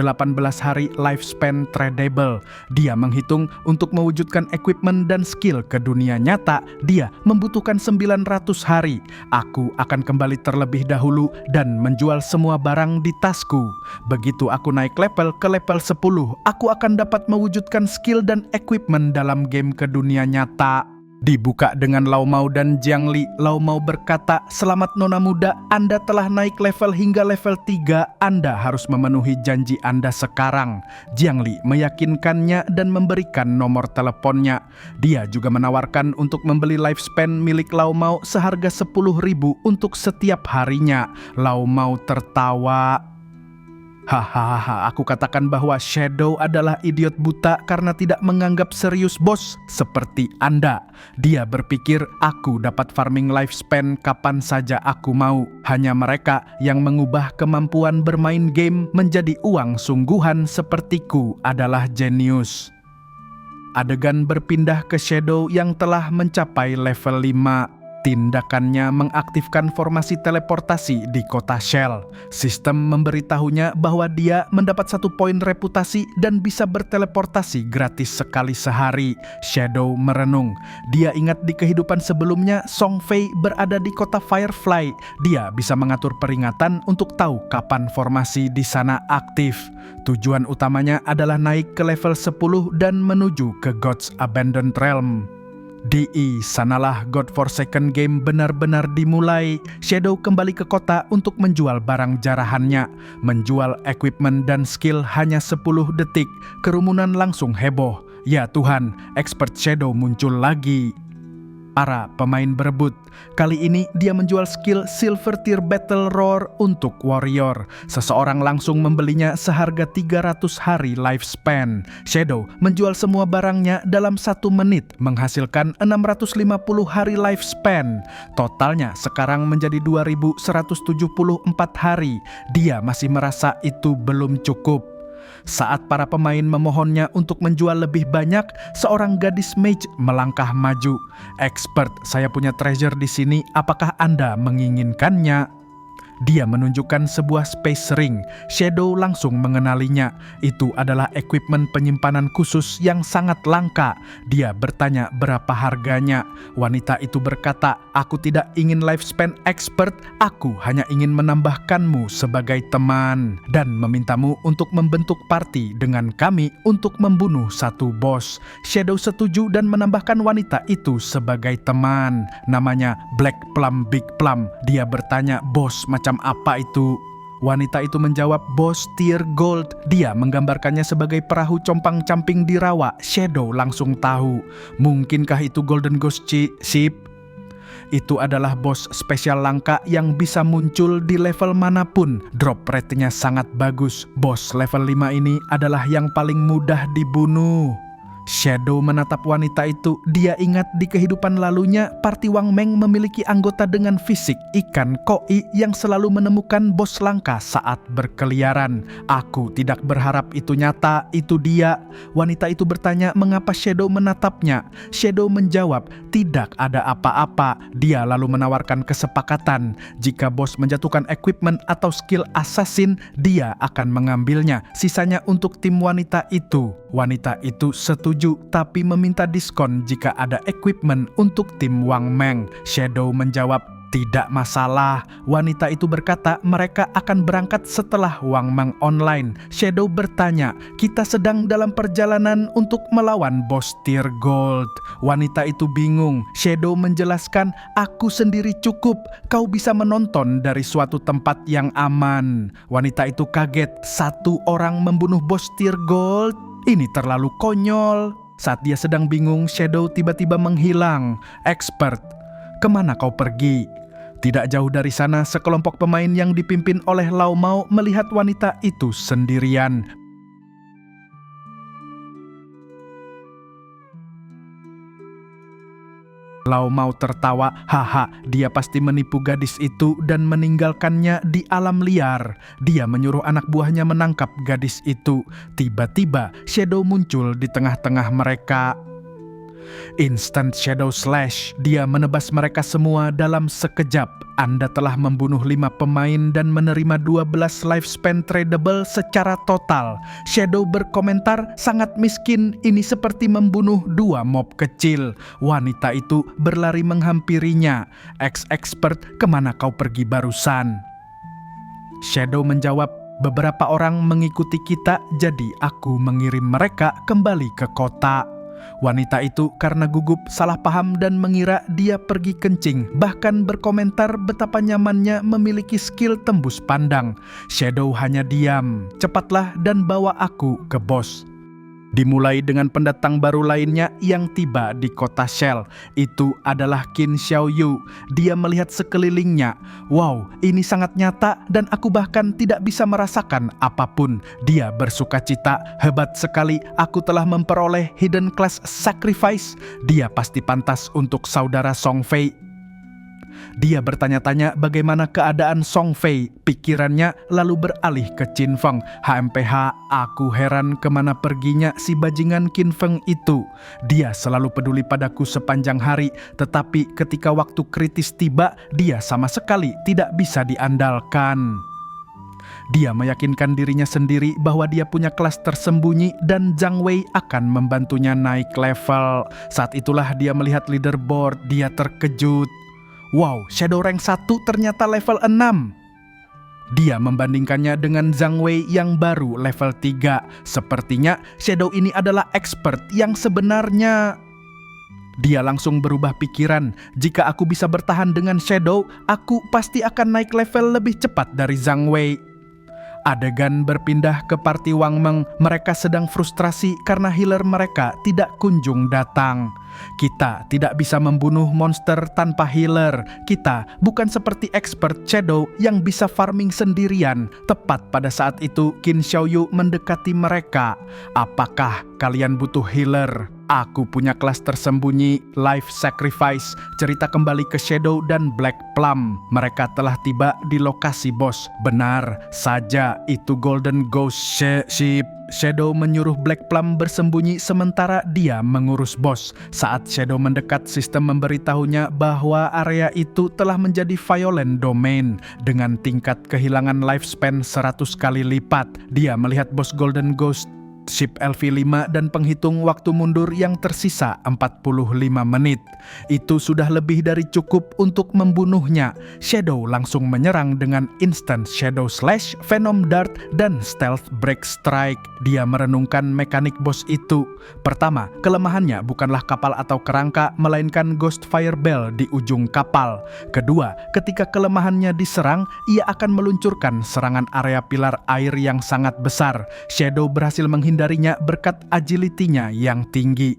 hari lifespan tradable. Dia menghitung untuk mewujudkan equipment dan skill ke dunia nyata, dia membutuhkan 900 hari. Aku akan kembali terlebih dahulu dan menjual semua barang di tasku. Begitu aku naik level ke level 10, aku akan dapat mewujudkan skill dan equipment dalam game ke dunia nyata. Dibuka dengan Lao Mao dan Jiang Li. Lao Mao berkata, "Selamat Nona muda, Anda telah naik level hingga level 3. Anda harus memenuhi janji Anda sekarang." Jiang Li meyakinkannya dan memberikan nomor teleponnya. Dia juga menawarkan untuk membeli lifespan milik Lao Mao seharga 10.000 untuk setiap harinya. Lao Mao tertawa. Hahaha, aku katakan bahwa Shadow adalah idiot buta karena tidak menganggap serius bos seperti Anda. Dia berpikir aku dapat farming lifespan kapan saja aku mau. Hanya mereka yang mengubah kemampuan bermain game menjadi uang sungguhan sepertiku adalah jenius. Adegan berpindah ke Shadow yang telah mencapai level 5. Tindakannya mengaktifkan formasi teleportasi di kota Shell. Sistem memberitahunya bahwa dia mendapat 1 poin reputasi dan bisa berteleportasi gratis sekali sehari. Shadow merenung. Dia ingat di kehidupan sebelumnya Song Fei berada di kota Firefly. Dia bisa mengatur peringatan untuk tahu kapan formasi di sana aktif. Tujuan utamanya adalah naik ke level 10 dan menuju ke God's Abandoned Realm. Di sanalah Godforsaken Game benar-benar dimulai. Shadow kembali ke kota untuk menjual barang jarahannya. Menjual equipment dan skill hanya 10 detik. Kerumunan langsung heboh. Ya Tuhan, expert Shadow muncul lagi. Para pemain berebut. Kali ini dia menjual skill Silver Tier Battle Roar untuk warrior. Seseorang langsung membelinya seharga 300 hari lifespan. Shadow menjual semua barangnya dalam 1 menit, menghasilkan 650 hari lifespan. Totalnya sekarang menjadi 2174 hari. Dia masih merasa itu belum cukup. Saat para pemain memohonnya untuk menjual lebih banyak, seorang gadis mage melangkah maju. "Expert, saya punya treasure di sini. Apakah Anda menginginkannya?" Dia menunjukkan sebuah space ring. Shadow langsung mengenalinya. Itu adalah equipment penyimpanan khusus yang sangat langka. Dia bertanya berapa harganya. Wanita itu berkata, "Aku tidak ingin lifespan expert. Aku hanya ingin menambahkanmu sebagai teman dan memintamu untuk membentuk party dengan kami untuk membunuh 1 bos." Shadow setuju dan menambahkan wanita itu sebagai teman. Namanya Black Plum Big Plum. Dia bertanya, "Bos macam apa itu?" Wanita itu menjawab, "Bos tier gold." Dia menggambarkannya sebagai perahu compang-camping di rawa. Shadow langsung tahu. Mungkinkah itu Golden Ghost Ship? Itu adalah bos spesial langka yang bisa muncul di level manapun. Drop rate-nya sangat bagus. Bos level 5 ini adalah yang paling mudah dibunuh. Shadow menatap wanita itu. Dia ingat di kehidupan lalunya, Party Wang Meng memiliki anggota dengan fisik ikan koi yang selalu menemukan bos langka saat berkeliaran. "Aku tidak berharap itu nyata, itu dia." Wanita itu bertanya mengapa Shadow menatapnya. Shadow menjawab, "Tidak ada apa-apa." Dia lalu menawarkan kesepakatan. Jika bos menjatuhkan equipment atau skill assassin, dia akan mengambilnya. Sisanya untuk tim wanita itu. Wanita itu setuju tapi meminta diskon jika ada equipment untuk tim Wang Meng. Shadow menjawab, "Tidak masalah." Wanita itu berkata mereka akan berangkat setelah Wang Meng online. Shadow bertanya, "Kita sedang dalam perjalanan untuk melawan bos tier gold." Wanita itu bingung. Shadow menjelaskan, "Aku sendiri cukup. Kau bisa menonton dari suatu tempat yang aman." Wanita itu kaget. 1 orang membunuh bos tier gold? Ini terlalu konyol. Saat dia sedang bingung, Shadow tiba-tiba menghilang. "Expert, kemana kau pergi?" Tidak jauh dari sana, sekelompok pemain yang dipimpin oleh Lao Mao melihat wanita itu sendirian. Lao Mao tertawa, "Haha, dia pasti menipu gadis itu dan meninggalkannya di alam liar." Dia menyuruh anak buahnya menangkap gadis itu. Tiba-tiba Shadow muncul di tengah-tengah mereka. Instant Shadow Slash. Dia menebas mereka semua dalam sekejap. Anda telah membunuh 5 pemain dan menerima 12 lifespan tradable secara total. Shadow berkomentar, "Sangat miskin, ini seperti membunuh 2 mob kecil." Wanita itu berlari menghampirinya. "Ex-expert, kemana kau pergi barusan?" Shadow menjawab, "Beberapa orang mengikuti kita, jadi aku mengirim mereka kembali ke kota." Wanita itu karena gugup salah paham dan mengira dia pergi kencing, bahkan berkomentar betapa nyamannya memiliki skill tembus pandang. Shadow hanya diam. Cepatlah dan bawa aku ke bos. Dimulai dengan pendatang baru lainnya yang tiba di kota Shell. Itu adalah Qin Xiaoyu. Dia melihat sekelilingnya. Wow, ini sangat nyata dan aku bahkan tidak bisa merasakan apapun. Dia bersukacita. Hebat sekali, aku telah memperoleh Hidden Class Sacrifice. Dia pasti pantas untuk saudara Song Fei. Dia bertanya-tanya bagaimana keadaan Song Fei. Pikirannya lalu beralih ke Qin Feng. HMPH, aku heran kemana perginya si bajingan Qin Feng itu. Dia selalu peduli padaku sepanjang hari, tetapi ketika waktu kritis tiba, dia sama sekali tidak bisa diandalkan. Dia meyakinkan dirinya sendiri bahwa dia punya kelas tersembunyi dan Zhang Wei akan membantunya naik level. Saat itulah dia melihat leaderboard. Dia terkejut. Wow, Shadow rank 1 ternyata level 6. Dia membandingkannya dengan Zhang Wei yang baru level 3. Sepertinya Shadow ini adalah expert yang sebenarnya. Dia langsung berubah pikiran. Jika aku bisa bertahan dengan Shadow, aku pasti akan naik level lebih cepat dari Zhang Wei. Adegan berpindah ke party Wang Meng. Mereka sedang frustrasi karena healer mereka tidak kunjung datang. Kita tidak bisa membunuh monster tanpa healer. Kita bukan seperti expert Shadow yang bisa farming sendirian. Tepat pada saat itu Qin Xiaoyu mendekati mereka. Apakah kalian butuh healer? Aku punya kelas tersembunyi, Life Sacrifice. Cerita kembali ke Shadow dan Black Plum. Mereka telah tiba di lokasi bos. Benar saja, itu Golden Ghost Ship. Shadow menyuruh Black Plum bersembunyi sementara dia mengurus bos. Saat Shadow mendekat, sistem memberitahunya bahwa area itu telah menjadi violent domain dengan tingkat kehilangan lifespan 100 kali lipat. Dia melihat bos Golden Ghost Ship LV5 dan penghitung waktu mundur yang tersisa 45 menit. Itu sudah lebih dari cukup untuk membunuhnya. Shadow langsung menyerang dengan Instant Shadow Slash, Venom Dart, dan Stealth Break Strike. Dia merenungkan mekanik bos itu. Pertama, kelemahannya bukanlah kapal atau kerangka, melainkan Ghost Fire Bell di ujung kapal. Kedua, ketika kelemahannya diserang, ia akan meluncurkan serangan area pilar air yang sangat besar. Shadow berhasil menghindarinya berkat agility-nya yang tinggi.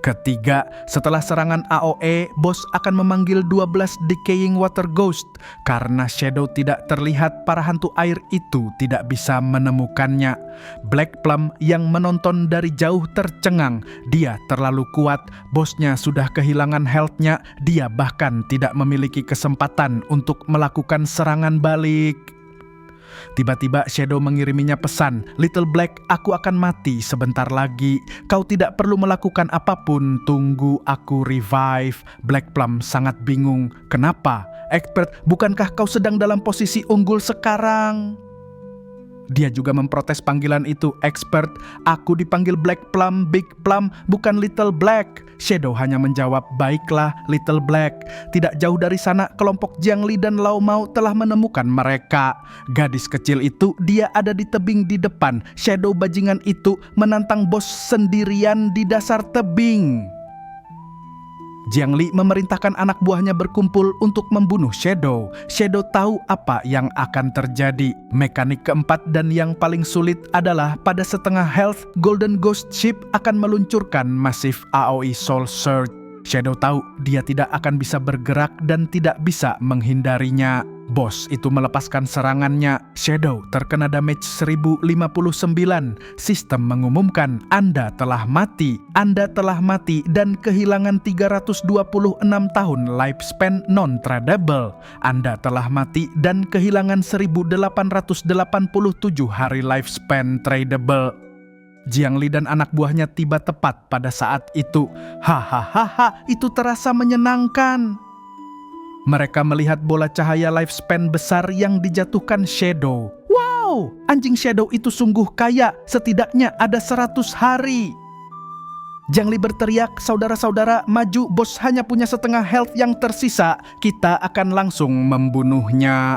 Ketiga, setelah serangan AOE, bos akan memanggil 12 Decaying Water Ghost. Karena Shadow tidak terlihat, para hantu air itu tidak bisa menemukannya. Black Plum yang menonton dari jauh tercengang. Dia terlalu kuat, bosnya sudah kehilangan health-nya. Dia bahkan tidak memiliki kesempatan untuk melakukan serangan balik. Tiba-tiba Shadow mengiriminya pesan, Little Black, aku akan mati sebentar lagi. Kau tidak perlu melakukan apapun, tunggu aku revive. Black Plum sangat bingung. Kenapa? Expert, bukankah kau sedang dalam posisi unggul sekarang? Dia juga memprotes panggilan itu. Expert, aku dipanggil Black Plum, Big Plum, bukan Little Black. Shadow hanya menjawab, baiklah Little Black. Tidak jauh dari sana, kelompok Jiang Li dan Lao Mao telah menemukan mereka. Gadis kecil itu, dia ada di tebing di depan. Shadow bajingan itu menantang bos sendirian di dasar tebing. Jiang Li memerintahkan anak buahnya berkumpul untuk membunuh Shadow. Shadow tahu apa yang akan terjadi. Mekanik keempat dan yang paling sulit adalah pada setengah health, Golden Ghost Ship akan meluncurkan Massive AOE Soul Surge. Shadow tahu dia tidak akan bisa bergerak dan tidak bisa menghindarinya. Bos itu melepaskan serangannya. Shadow terkena damage 1059. Sistem mengumumkan Anda telah mati. Anda telah mati dan kehilangan 326 tahun lifespan non-tradable. Anda telah mati dan kehilangan 1887 hari lifespan tradable. Jiang Li dan anak buahnya tiba tepat pada saat itu. Hahaha, itu terasa menyenangkan. Mereka melihat bola cahaya lifespan besar yang dijatuhkan Shadow. Wow, anjing Shadow itu sungguh kaya, setidaknya ada 100 hari. Jiang Li berteriak, saudara-saudara, maju, bos hanya punya setengah health yang tersisa. Kita akan langsung membunuhnya.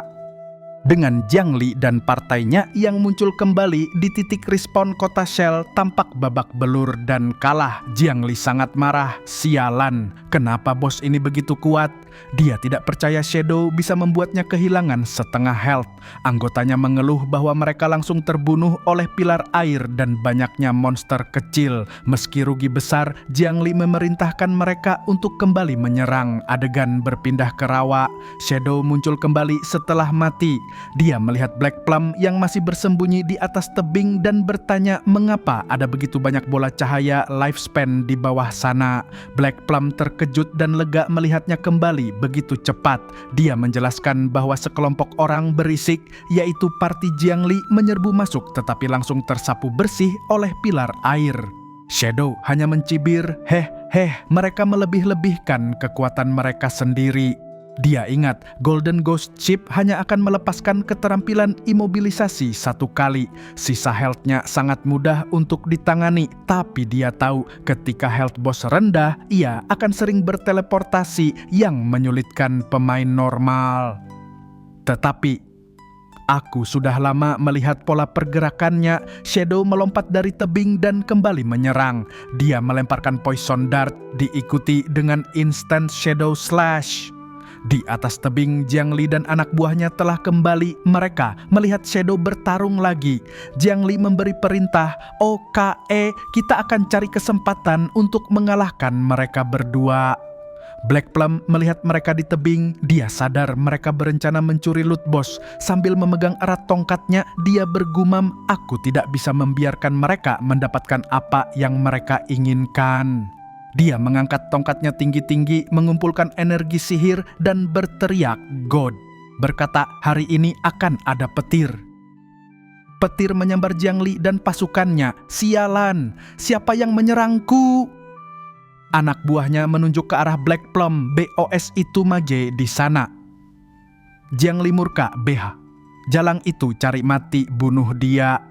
dengan Jiang Li dan partainya yang muncul kembali di titik respon kota Shell tampak babak belur dan kalah. Jiang Li sangat marah. Sialan, kenapa bos ini begitu kuat? Dia tidak percaya Shadow bisa membuatnya kehilangan setengah health. Anggotanya mengeluh bahwa mereka langsung terbunuh oleh pilar air dan banyaknya monster kecil. Meski rugi besar, Jiang Li memerintahkan mereka untuk kembali menyerang. Adegan berpindah ke rawa. Shadow muncul kembali setelah mati. Dia melihat Black Plum yang masih bersembunyi di atas tebing dan bertanya mengapa ada begitu banyak bola cahaya lifespan di bawah sana. Black Plum terkejut dan lega melihatnya kembali begitu cepat. Dia menjelaskan bahwa sekelompok orang berisik, yaitu parti Jiang Li, menyerbu masuk tetapi langsung tersapu bersih oleh pilar air. Shadow hanya mencibir, mereka melebih-lebihkan kekuatan mereka sendiri. Dia ingat Golden Ghost Chip hanya akan melepaskan keterampilan imobilisasi satu kali. Sisa health-nya sangat mudah untuk ditangani, tapi dia tahu ketika health boss rendah, ia akan sering berteleportasi yang menyulitkan pemain normal. Tetapi aku sudah lama melihat pola pergerakannya. Shadow melompat dari tebing dan kembali menyerang. Dia melemparkan poison dart, diikuti dengan instant shadow slash. Di atas tebing, Jiang Li dan anak buahnya telah kembali. Mereka melihat Shadow bertarung lagi. Jiang Li memberi perintah, "Oke, kita akan cari kesempatan untuk mengalahkan mereka berdua." Black Plum melihat mereka di tebing. Dia sadar mereka berencana mencuri loot boss. Sambil memegang erat tongkatnya, dia bergumam, "Aku tidak bisa membiarkan mereka mendapatkan apa yang mereka inginkan." Dia mengangkat tongkatnya tinggi-tinggi, mengumpulkan energi sihir, dan berteriak, "God!" Berkata, "Hari ini akan ada petir." Petir menyambar Jiang Li dan pasukannya. "Sialan, siapa yang menyerangku?" Anak buahnya menunjuk ke arah Black Plum. "BOS itu mage di sana." Jiang Li murka, "BH, jalang itu cari mati, bunuh dia."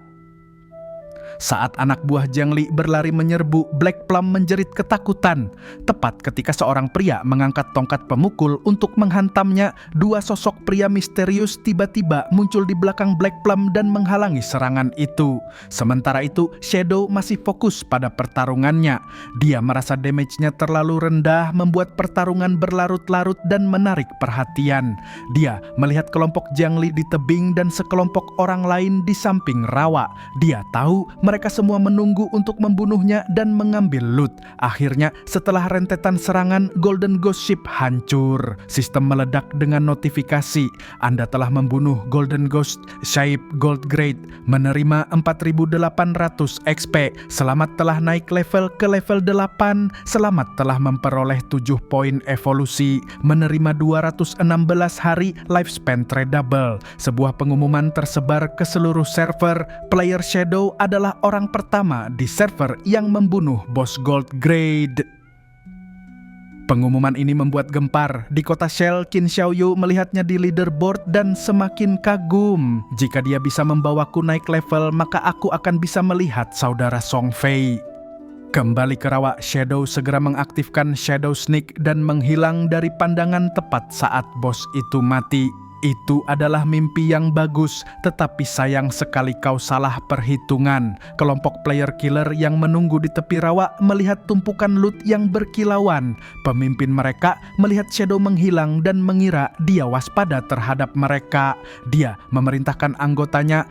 Saat anak buah Jiang Li berlari menyerbu, Black Plum menjerit ketakutan. Tepat ketika seorang pria mengangkat tongkat pemukul untuk menghantamnya, dua sosok pria misterius tiba-tiba muncul di belakang Black Plum dan menghalangi serangan itu. Sementara itu, Shadow masih fokus pada pertarungannya. Dia merasa damage-nya terlalu rendah, membuat pertarungan berlarut-larut dan menarik perhatian. Dia melihat kelompok Jiang Li di tebing dan sekelompok orang lain di samping rawa. Dia tahu mereka semua menunggu untuk membunuhnya dan mengambil loot. Akhirnya, setelah rentetan serangan, Golden Ghost Ship hancur. Sistem meledak dengan notifikasi. Anda telah membunuh Golden Ghost Ship Gold Grade, menerima 4.800 XP. Selamat telah naik level ke level 8. Selamat telah memperoleh 7 poin evolusi, menerima 216 hari lifespan tradable. Sebuah pengumuman tersebar ke seluruh server. Player Shadow adalah orang pertama di server yang membunuh bos Gold Grade. Pengumuman ini membuat gempar. Di kota Shell, Qin Xiaoyu melihatnya di leaderboard dan semakin kagum. "Jika dia bisa membawaku naik level, maka aku akan bisa melihat saudara Song Fei." Kembali ke rawa, Shadow segera mengaktifkan Shadow Sneak dan menghilang dari pandangan tepat saat bos itu mati. Itu adalah mimpi yang bagus, tetapi sayang sekali kau salah perhitungan. Kelompok player killer yang menunggu di tepi rawa melihat tumpukan loot yang berkilauan. Pemimpin mereka melihat Shadow menghilang dan mengira dia waspada terhadap mereka. Dia memerintahkan anggotanya,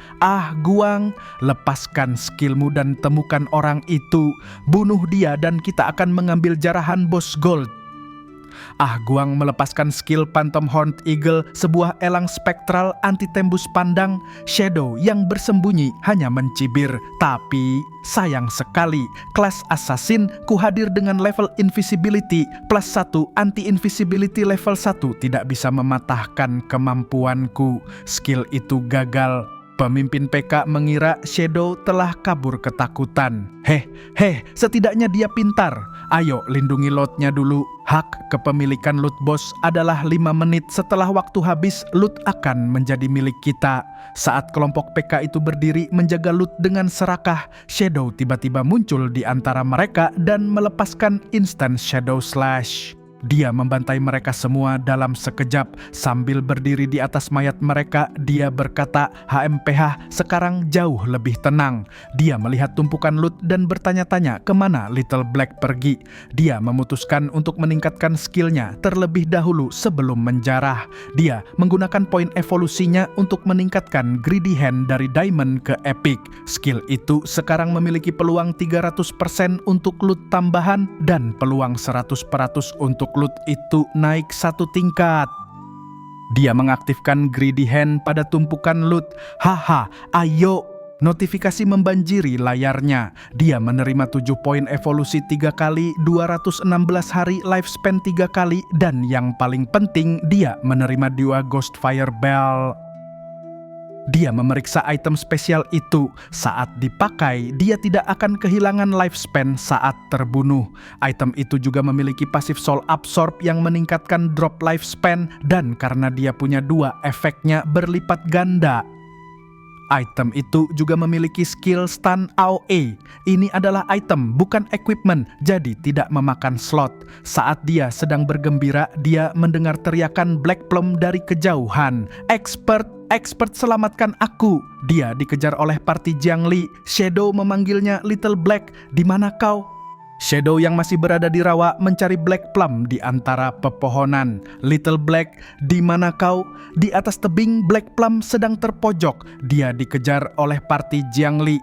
Guang, lepaskan skillmu dan temukan orang itu. Bunuh dia dan kita akan mengambil jarahan bos Gold. Guang melepaskan skill Phantom Horned Eagle, sebuah elang spektral anti tembus pandang. Shadow yang bersembunyi hanya mencibir. Tapi sayang sekali, kelas assassin ku hadir dengan level invisibility plus 1 anti-invisibility level 1 tidak bisa mematahkan kemampuanku. Skill itu gagal. Pemimpin PK mengira Shadow telah kabur ketakutan. Setidaknya dia pintar. Ayo lindungi lootnya dulu. Hak kepemilikan loot boss adalah 5 menit setelah waktu habis, loot akan menjadi milik kita. Saat kelompok PK itu berdiri menjaga loot dengan serakah, Shadow tiba-tiba muncul di antara mereka dan melepaskan instant shadow slash. Dia membantai mereka semua dalam sekejap. Sambil berdiri di atas mayat mereka, dia berkata, HMPH sekarang jauh lebih tenang. Dia melihat tumpukan loot dan bertanya-tanya kemana Little Black pergi. Dia memutuskan untuk meningkatkan skillnya terlebih dahulu sebelum menjarah. Dia menggunakan poin evolusinya untuk meningkatkan Greedy Hand dari Diamond ke Epic. Skill itu sekarang memiliki peluang 300% untuk loot tambahan dan peluang 100% untuk loot itu naik satu tingkat. Dia mengaktifkan Greedy Hand pada tumpukan loot. Haha, ayo! Notifikasi membanjiri layarnya. Dia menerima 7 poin evolusi 3 kali, 216 hari lifespan 3 kali, dan yang paling penting, dia menerima 2 Ghost Fireball. Dia memeriksa item spesial itu. Saat dipakai, dia tidak akan kehilangan lifespan saat terbunuh. Item itu juga memiliki pasif soul absorb yang meningkatkan drop lifespan, dan karena dia punya 2, efeknya berlipat ganda. Item itu juga memiliki skill stun AoE. Ini adalah item, bukan equipment, jadi tidak memakan slot. Saat dia sedang bergembira, dia mendengar teriakan Black Plum dari kejauhan. Expert, selamatkan aku. Dia dikejar oleh party Jiangli. Shadow memanggilnya Little Black. Di mana kau? Shadow yang masih berada di rawa mencari Black Plum di antara pepohonan. Little Black, di mana kau? Di atas tebing, Black Plum sedang terpojok. Dia dikejar oleh party Jiangli.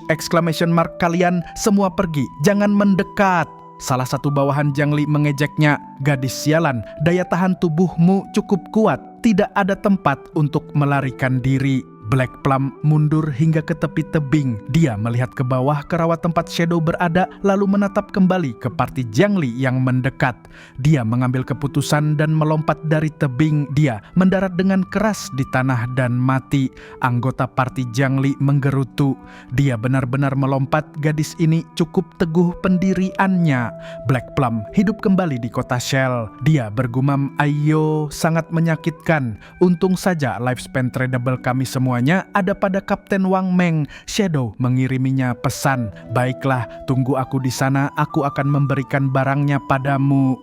Exclamation mark, kalian semua pergi, jangan mendekat. Salah satu bawahan Jiangli mengejeknya. Gadis sialan, daya tahan tubuhmu cukup kuat. Tidak ada tempat untuk melarikan diri. Black Plum mundur hingga ke tepi tebing. Dia melihat ke bawah ke rawa tempat Shadow berada, lalu menatap kembali ke party Jiangli yang mendekat. Dia mengambil keputusan dan melompat dari tebing. Dia mendarat dengan keras di tanah dan mati. Anggota party Jiangli menggerutu. Dia benar-benar melompat. Gadis ini cukup teguh pendiriannya. Black Plum hidup kembali di kota Shell. Dia bergumam, ayo, sangat menyakitkan. Untung saja lifespan tradable kami semua ada pada Kapten Wang Meng. Shadow mengiriminya pesan, baiklah, tunggu aku di sana, aku akan memberikan barangnya padamu.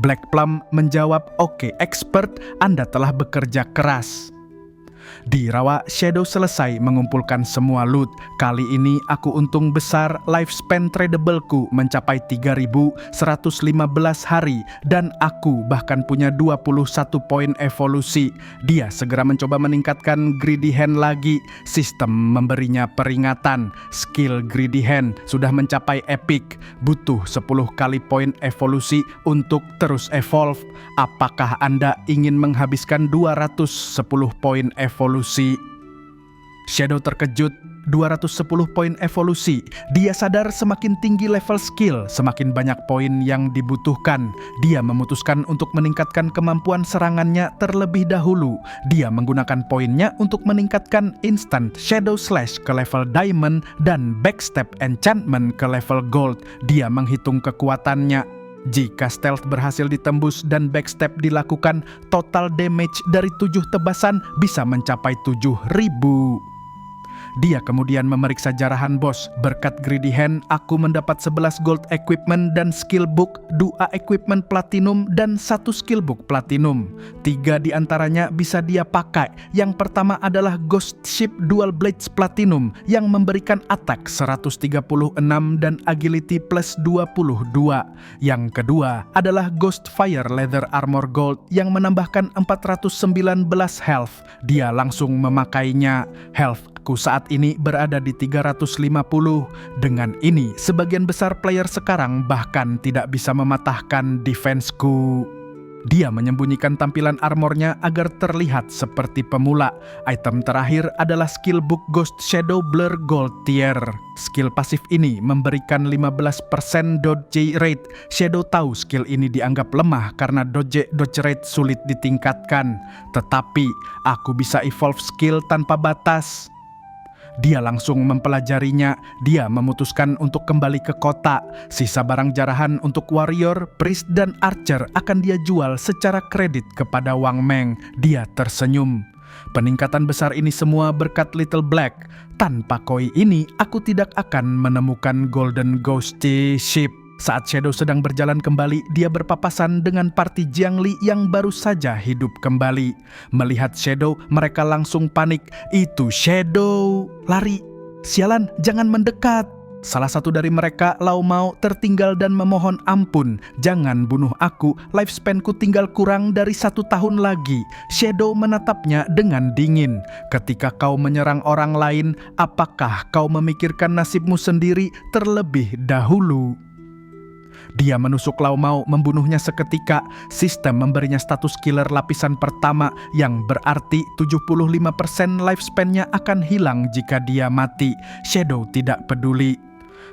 Black Plum menjawab, oke, expert, Anda telah bekerja keras. Di rawa, Shadow selesai mengumpulkan semua loot. Kali ini aku untung besar, lifespan tradableku mencapai 3115 hari, dan aku bahkan punya 21 poin evolusi. Dia segera mencoba meningkatkan Greedy Hand lagi. Sistem memberinya peringatan. Skill Greedy Hand sudah mencapai epic. Butuh 10 kali poin evolusi untuk terus evolve. Apakah Anda ingin menghabiskan 210 poin evolusi? Shadow terkejut. 210 poin evolusi. Dia sadar semakin tinggi level skill, semakin banyak poin yang dibutuhkan. Dia memutuskan untuk meningkatkan kemampuan serangannya terlebih dahulu. Dia menggunakan poinnya untuk meningkatkan instant Shadow Slash ke level Diamond dan Backstep Enchantment ke level Gold. Dia menghitung kekuatannya. Jika stealth berhasil ditembus dan backstep dilakukan, total damage dari 7 tebasan bisa mencapai 7.000. Dia kemudian memeriksa jarahan bos. Berkat Greedy Hand, aku mendapat 11 gold equipment dan skill book, 2 equipment platinum, dan 1 skill book platinum. 3 diantaranya bisa dia pakai. Yang pertama adalah Ghost Ship Dual Blades Platinum yang memberikan attack 136 dan agility plus 22. Yang kedua adalah Ghost Fire Leather Armor Gold yang menambahkan 419 health. Dia langsung memakainya. Healthku saat ini berada di 350. Dengan ini, sebagian besar player sekarang bahkan tidak bisa mematahkan defenseku. Dia menyembunyikan tampilan armornya agar terlihat seperti pemula. Item terakhir adalah skill book Ghost Shadow Blur Gold Tier. Skill pasif ini memberikan 15% dodge rate. Shadow tahu skill ini dianggap lemah karena dodge rate sulit ditingkatkan. Tetapi, aku bisa evolve skill tanpa batas. Dia langsung mempelajarinya. Dia memutuskan untuk kembali ke kota. Sisa barang jarahan untuk warrior, priest, dan archer akan dia jual secara kredit kepada Wang Meng. Dia tersenyum. Peningkatan besar ini semua berkat Little Black. Tanpa koi ini, aku tidak akan menemukan Golden Ghost Ship. Saat Shadow sedang berjalan kembali, dia berpapasan dengan party Jiangli yang baru saja hidup kembali. Melihat Shadow, mereka langsung panik. Itu Shadow! Lari! Sialan, jangan mendekat! Salah satu dari mereka, Lao Mao, tertinggal dan memohon ampun. Jangan bunuh aku, lifespanku tinggal kurang dari 1 tahun lagi. Shadow menatapnya dengan dingin. Ketika kau menyerang orang lain, apakah kau memikirkan nasibmu sendiri terlebih dahulu? Dia menusuk Lao Mao, membunuhnya seketika. Sistem memberinya status killer lapisan pertama, yang berarti 75% lifespan-nya akan hilang jika dia mati. Shadow tidak peduli.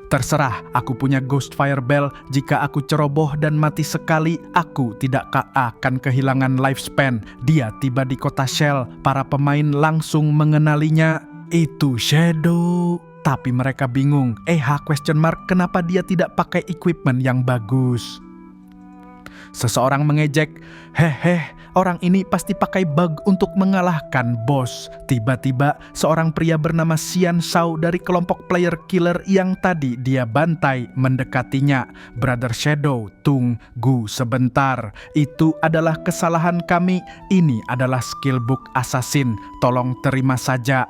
Terserah, aku punya Ghost Fireball. Jika aku ceroboh dan mati sekali, aku tidak akan kehilangan lifespan. Dia tiba di kota Shell. Para pemain langsung mengenalinya. Itu Shadow. Tapi mereka bingung. Kenapa dia tidak pakai equipment yang bagus? Seseorang mengejek, orang ini pasti pakai bug untuk mengalahkan bos. Tiba-tiba seorang pria bernama Xian Shao dari kelompok player killer yang tadi dia bantai mendekatinya. Brother Shadow, tunggu sebentar. Itu adalah kesalahan kami. Ini adalah skill book assassin. Tolong terima saja.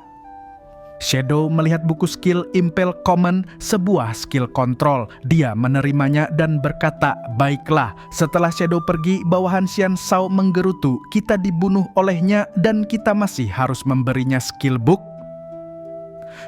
Shadow melihat buku skill Impel Common, sebuah skill kontrol. Dia menerimanya dan berkata, baiklah. Setelah Shadow pergi, bawahan Xian Shao menggerutu. Kita dibunuh olehnya dan kita masih harus memberinya skill book.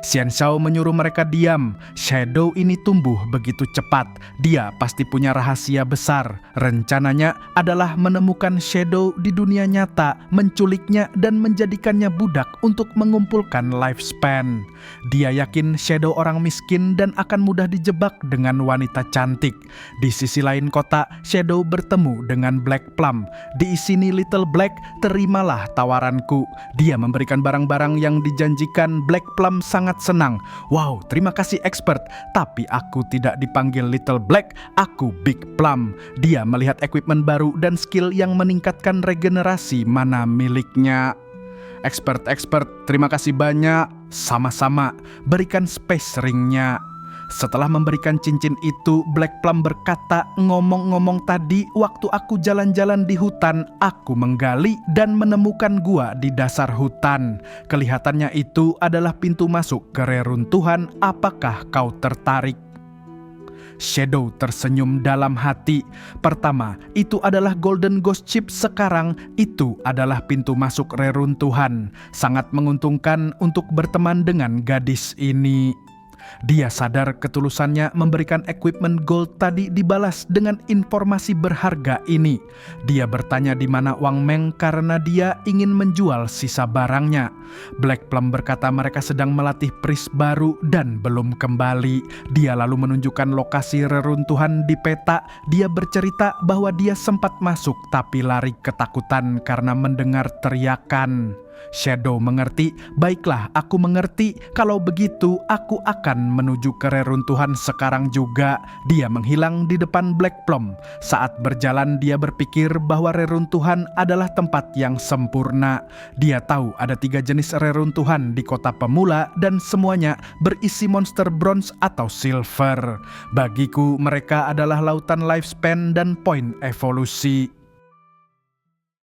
Xian Shao menyuruh mereka diam. Shadow ini tumbuh begitu cepat. Dia pasti punya rahasia besar. Rencananya adalah menemukan Shadow di dunia nyata, menculiknya dan menjadikannya budak untuk mengumpulkan lifespan. Dia yakin Shadow orang miskin dan akan mudah dijebak dengan wanita cantik. Di sisi lain kota, Shadow bertemu dengan Black Plum. Di sini Little Black, terimalah tawaranku. Dia memberikan barang-barang yang dijanjikan. Black Plum sangat senang. Wow, terima kasih expert. Tapi aku tidak dipanggil Little Black, aku Big Plum. Dia melihat equipment baru dan skill yang meningkatkan regenerasi mana miliknya. Expert, terima kasih banyak. Sama-sama, berikan space ringnya. Setelah memberikan cincin itu, Black Plum berkata, ngomong-ngomong tadi waktu aku jalan-jalan di hutan, aku menggali dan menemukan gua di dasar hutan. Kelihatannya itu adalah pintu masuk ke reruntuhan. Apakah kau tertarik? Shadow tersenyum dalam hati. Pertama, itu adalah Golden Ghost Chip. Sekarang, itu adalah pintu masuk reruntuhan. Sangat menguntungkan untuk berteman dengan gadis ini. Dia sadar ketulusannya memberikan equipment gold tadi dibalas dengan informasi berharga ini. Dia bertanya di mana Wang Meng karena dia ingin menjual sisa barangnya. Black Plum berkata mereka sedang melatih priest baru dan belum kembali. Dia lalu menunjukkan lokasi reruntuhan di peta. Dia bercerita bahwa dia sempat masuk tapi lari ketakutan karena mendengar teriakan. Shadow mengerti. Baiklah, aku mengerti. Kalau begitu, aku akan menuju ke reruntuhan sekarang juga. Dia menghilang di depan Black Plum. Saat berjalan, dia berpikir bahwa reruntuhan adalah tempat yang sempurna. Dia tahu ada 3 jenis reruntuhan di kota pemula dan semuanya berisi monster bronze atau silver. Bagiku, mereka adalah lautan lifespan dan poin evolusi.